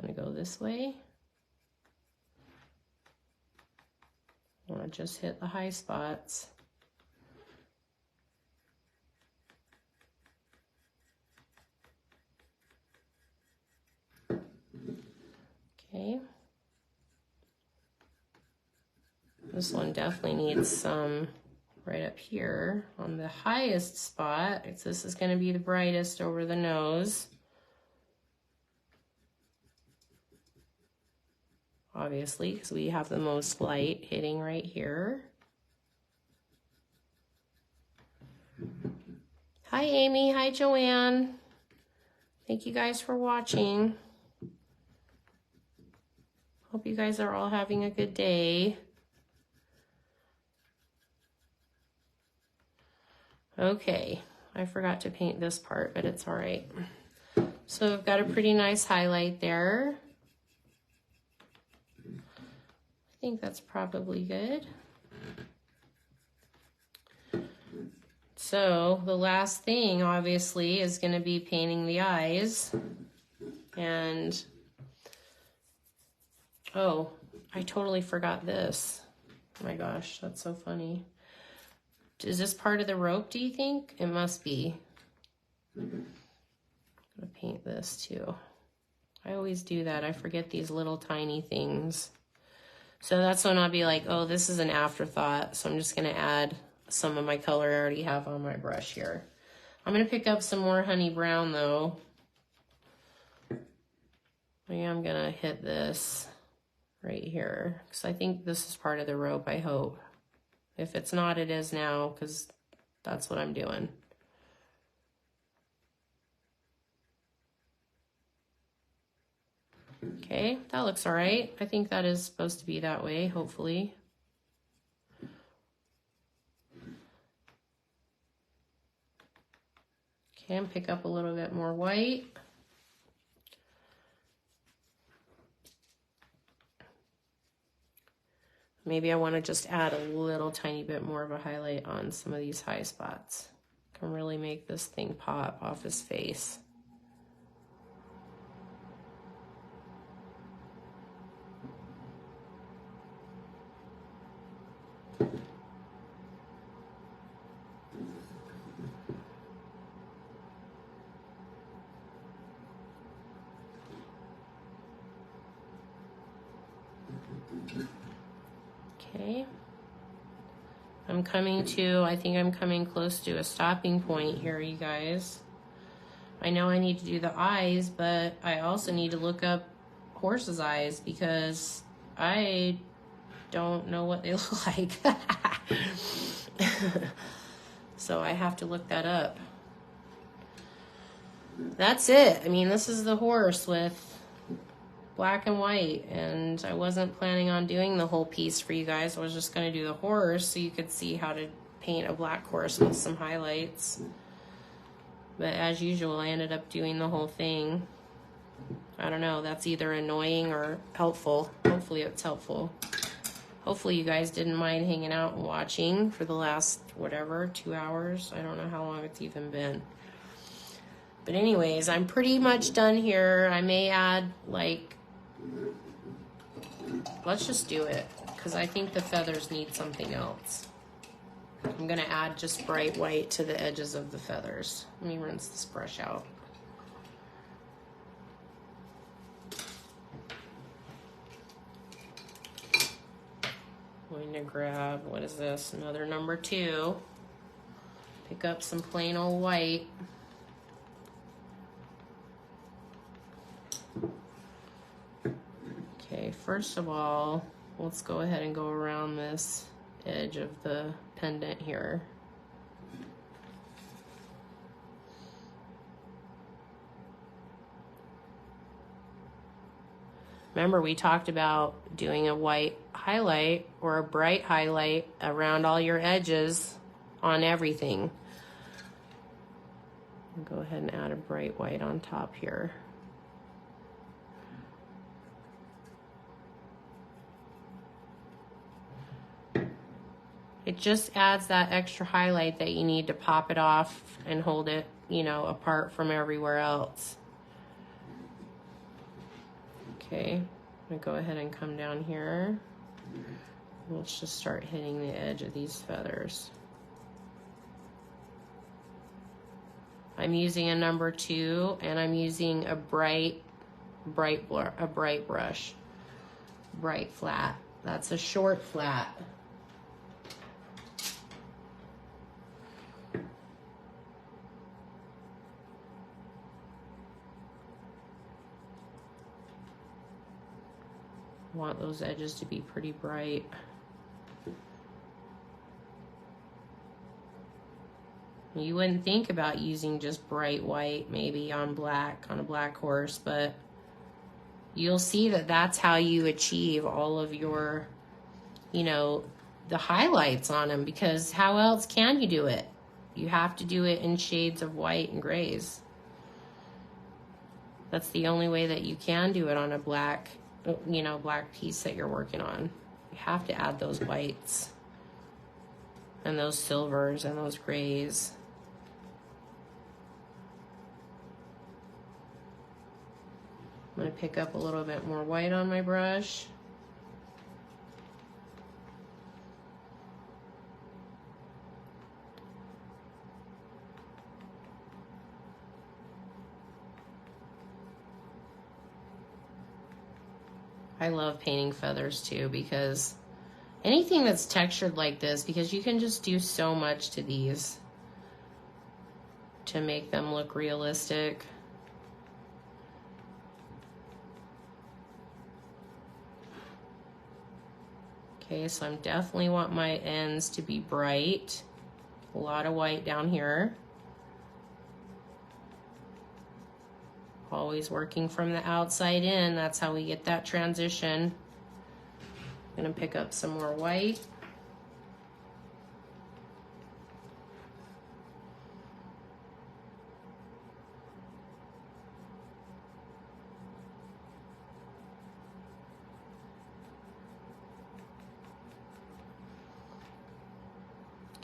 Going to go this way. I want to just hit the high spots. Okay. This one definitely needs some right up here on the highest spot. This is going to be the brightest over the nose. Obviously, because we have the most light hitting right here. Hi, Amy. Hi, Joanne. Thank you guys for watching. Hope you guys are all having a good day. Okay, I forgot to paint this part, but it's all right. So I've got a pretty nice highlight there. I think that's probably good. So the last thing, obviously, is going to be painting the eyes. And, oh, I totally forgot this. Oh my gosh, that's so funny. Is this part of the rope, do you think? It must be. I'm gonna paint this too. I always do that. I forget these little tiny things. So that's when I'll be like, oh, this is an afterthought. So I'm just gonna add some of my color I already have on my brush here. I'm gonna pick up some more honey brown though. I am gonna hit this right here because I think this is part of the rope, I hope. If it's not, it is now, because that's what I'm doing. Okay, that looks all right. I think that is supposed to be that way, hopefully. Okay, and pick up a little bit more white. Maybe I want to just add a little tiny bit more of a highlight on some of these high spots. Can really make this thing pop off his face. Okay, I think I'm coming close to a stopping point here, you guys. I know I need to do the eyes, but I also need to look up horse's eyes because I don't know what they look like. So I have to look that up. That's it. I mean, this is the horse with black and white, and I wasn't planning on doing the whole piece for you guys. I was just going to do the horse so you could see how to paint a black horse with some highlights. But as usual, I ended up doing the whole thing. I don't know, that's either annoying or helpful. Hopefully it's helpful. Hopefully you guys didn't mind hanging out and watching for the last, whatever, 2 hours. I don't know how long it's even been. But anyways, I'm pretty much done here. I may add, like, let's just do it, because I think the feathers need something else. I'm going to add just bright white to the edges of the feathers. Let me rinse this brush out. I'm going to grab, what is this, another number 2. Pick up some plain old white. Okay, first of all, let's go ahead and go around this edge of the pendant here. Remember, we talked about doing a white highlight or a bright highlight around all your edges on everything. I'll go ahead and add a bright white on top here. It just adds that extra highlight that you need to pop it off and hold it, you know, apart from everywhere else. Okay, I'm gonna go ahead and come down here. Let's just start hitting the edge of these feathers. I'm using a number 2, and I'm using a bright brush, bright flat. That's a short flat. Want those edges to be pretty bright. You wouldn't think about using just bright white maybe on black, on a black horse, but you'll see that that's how you achieve all of your, you know, the highlights on them, because how else can you do it? You have to do it in shades of white and grays. That's the only way that you can do it on a black, you know, black piece that you're working on. You have to add those whites and those silvers and those grays. I'm going to pick up a little bit more white on my brush. I love painting feathers too, because anything that's textured like this, because you can just do so much to these to make them look realistic. Okay, so I definitely want my ends to be bright. A lot of white down here. Always working from the outside in. That's how we get that transition. I'm gonna pick up some more white.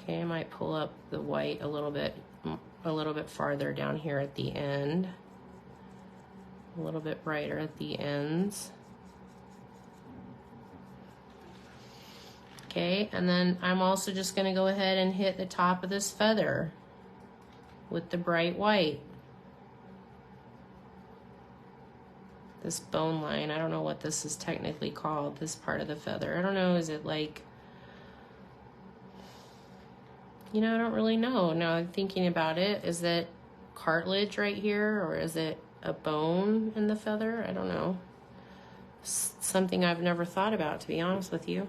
Okay, I might pull up the white a little bit farther down here at the end. A little bit brighter at the ends. Okay, and then I'm also just gonna go ahead and hit the top of this feather with the bright white. This bone line, I don't know what this is technically called, this part of the feather. I don't know, is it like, you know, I don't really know. Now I'm thinking about it, is it cartilage right here, or is it a bone in the feather? I don't know. Something I've never thought about, to be honest with you.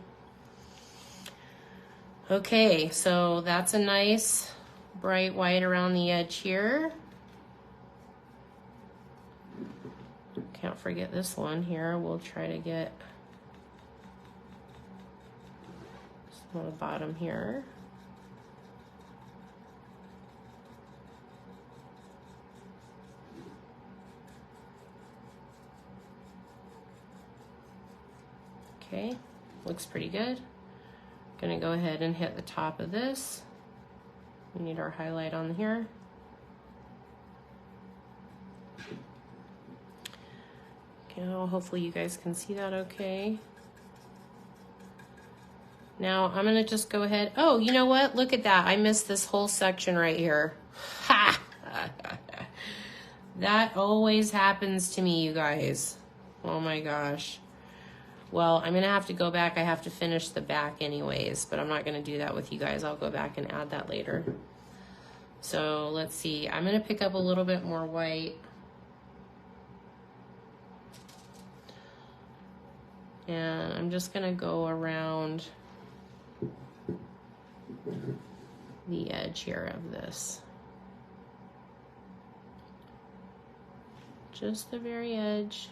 Okay, so that's a nice bright white around the edge here. Can't forget this one here. We'll try to get some on the bottom here. Okay, looks pretty good. Gonna go ahead and hit the top of this. We need our highlight on here. Okay, well, hopefully you guys can see that okay. Now I'm gonna just go ahead. Oh, you know what? Look at that. I missed this whole section right here. Ha! That always happens to me, you guys. Oh my gosh. Well, I'm gonna have to go back. I have to finish the back anyways, but I'm not gonna do that with you guys. I'll go back and add that later. So let's see. I'm gonna pick up a little bit more white. And I'm just gonna go around the edge here of this. Just the very edge,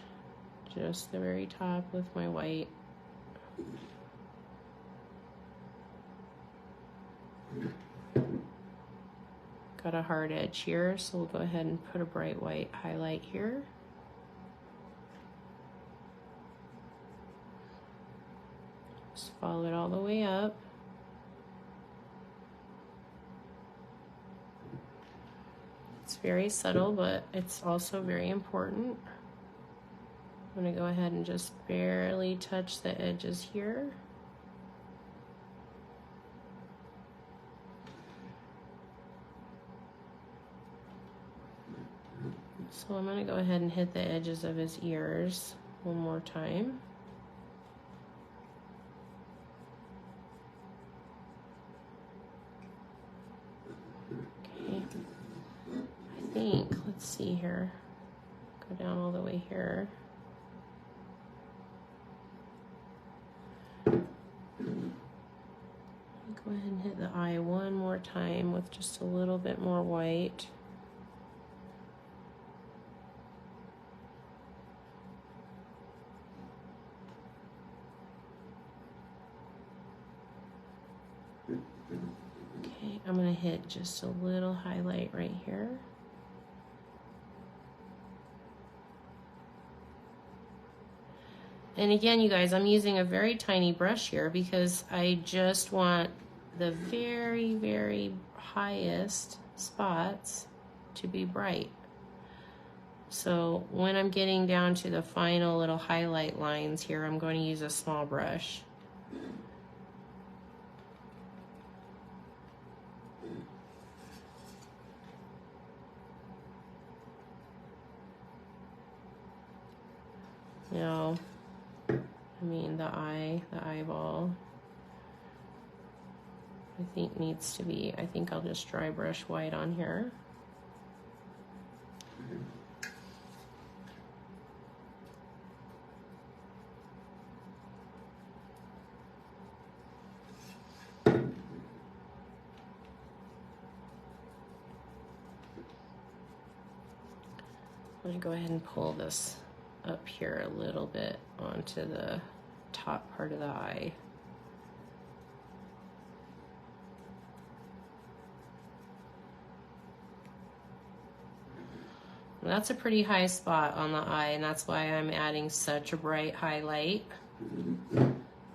just the very top with my white. Got a hard edge here, so we'll go ahead and put a bright white highlight here. Just follow it all the way up. It's very subtle, but it's also very important. I'm gonna go ahead and just barely touch the edges here. So I'm gonna go ahead and hit the edges of his ears one more time. Okay, I think, let's see here, go down all the way here. Go ahead and hit the eye one more time with just a little bit more white. Okay, I'm gonna hit just a little highlight right here. And again, you guys, I'm using a very tiny brush here because I just want the very, very highest spots to be bright. So when I'm getting down to the final little highlight lines here, I'm going to use a small brush. Now, I mean the eyeball, I think needs to be, I think I'll just dry brush white on here. I'm gonna go ahead and pull this up here a little bit onto the top part of the eye. And that's a pretty high spot on the eye, and that's why I'm adding such a bright highlight,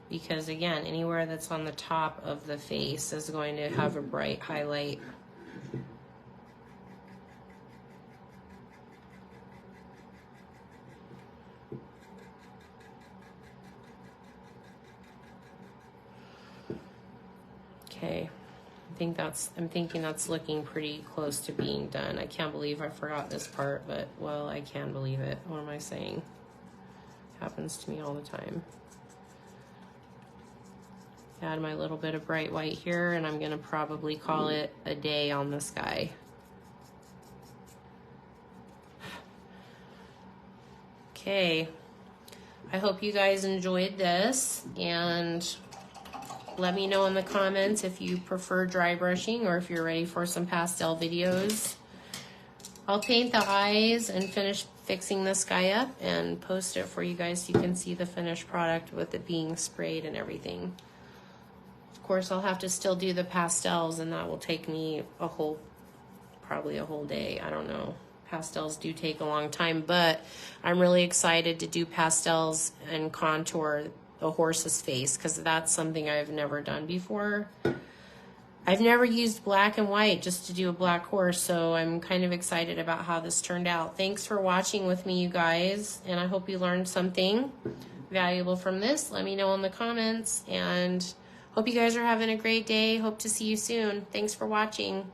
because again, anywhere that's on the top of the face is going to have a bright highlight. Okay, I'm thinking that's looking pretty close to being done. I can't believe I forgot this part, but well, I can believe it. What am I saying? Happens to me all the time. Add my little bit of bright white here, and I'm gonna probably call it a day on this guy. Okay, I hope you guys enjoyed this, and let me know in the comments if you prefer dry brushing or if you're ready for some pastel videos. I'll paint the eyes and finish fixing this guy up and post it for you guys so you can see the finished product with it being sprayed and Of course, I'll have to still do the pastels, and that will take me probably a whole day. I don't know. Pastels do take a long time, but I'm really excited to do pastels and contour a horse's face, because that's something I've never done before. I've never used black and white just to do a black horse, so I'm kind of excited about how this turned out. Thanks for watching with me, you guys, and I hope you learned something valuable from this. Let me know in the comments, and hope you guys are having a great day. Hope to see you soon. Thanks for watching.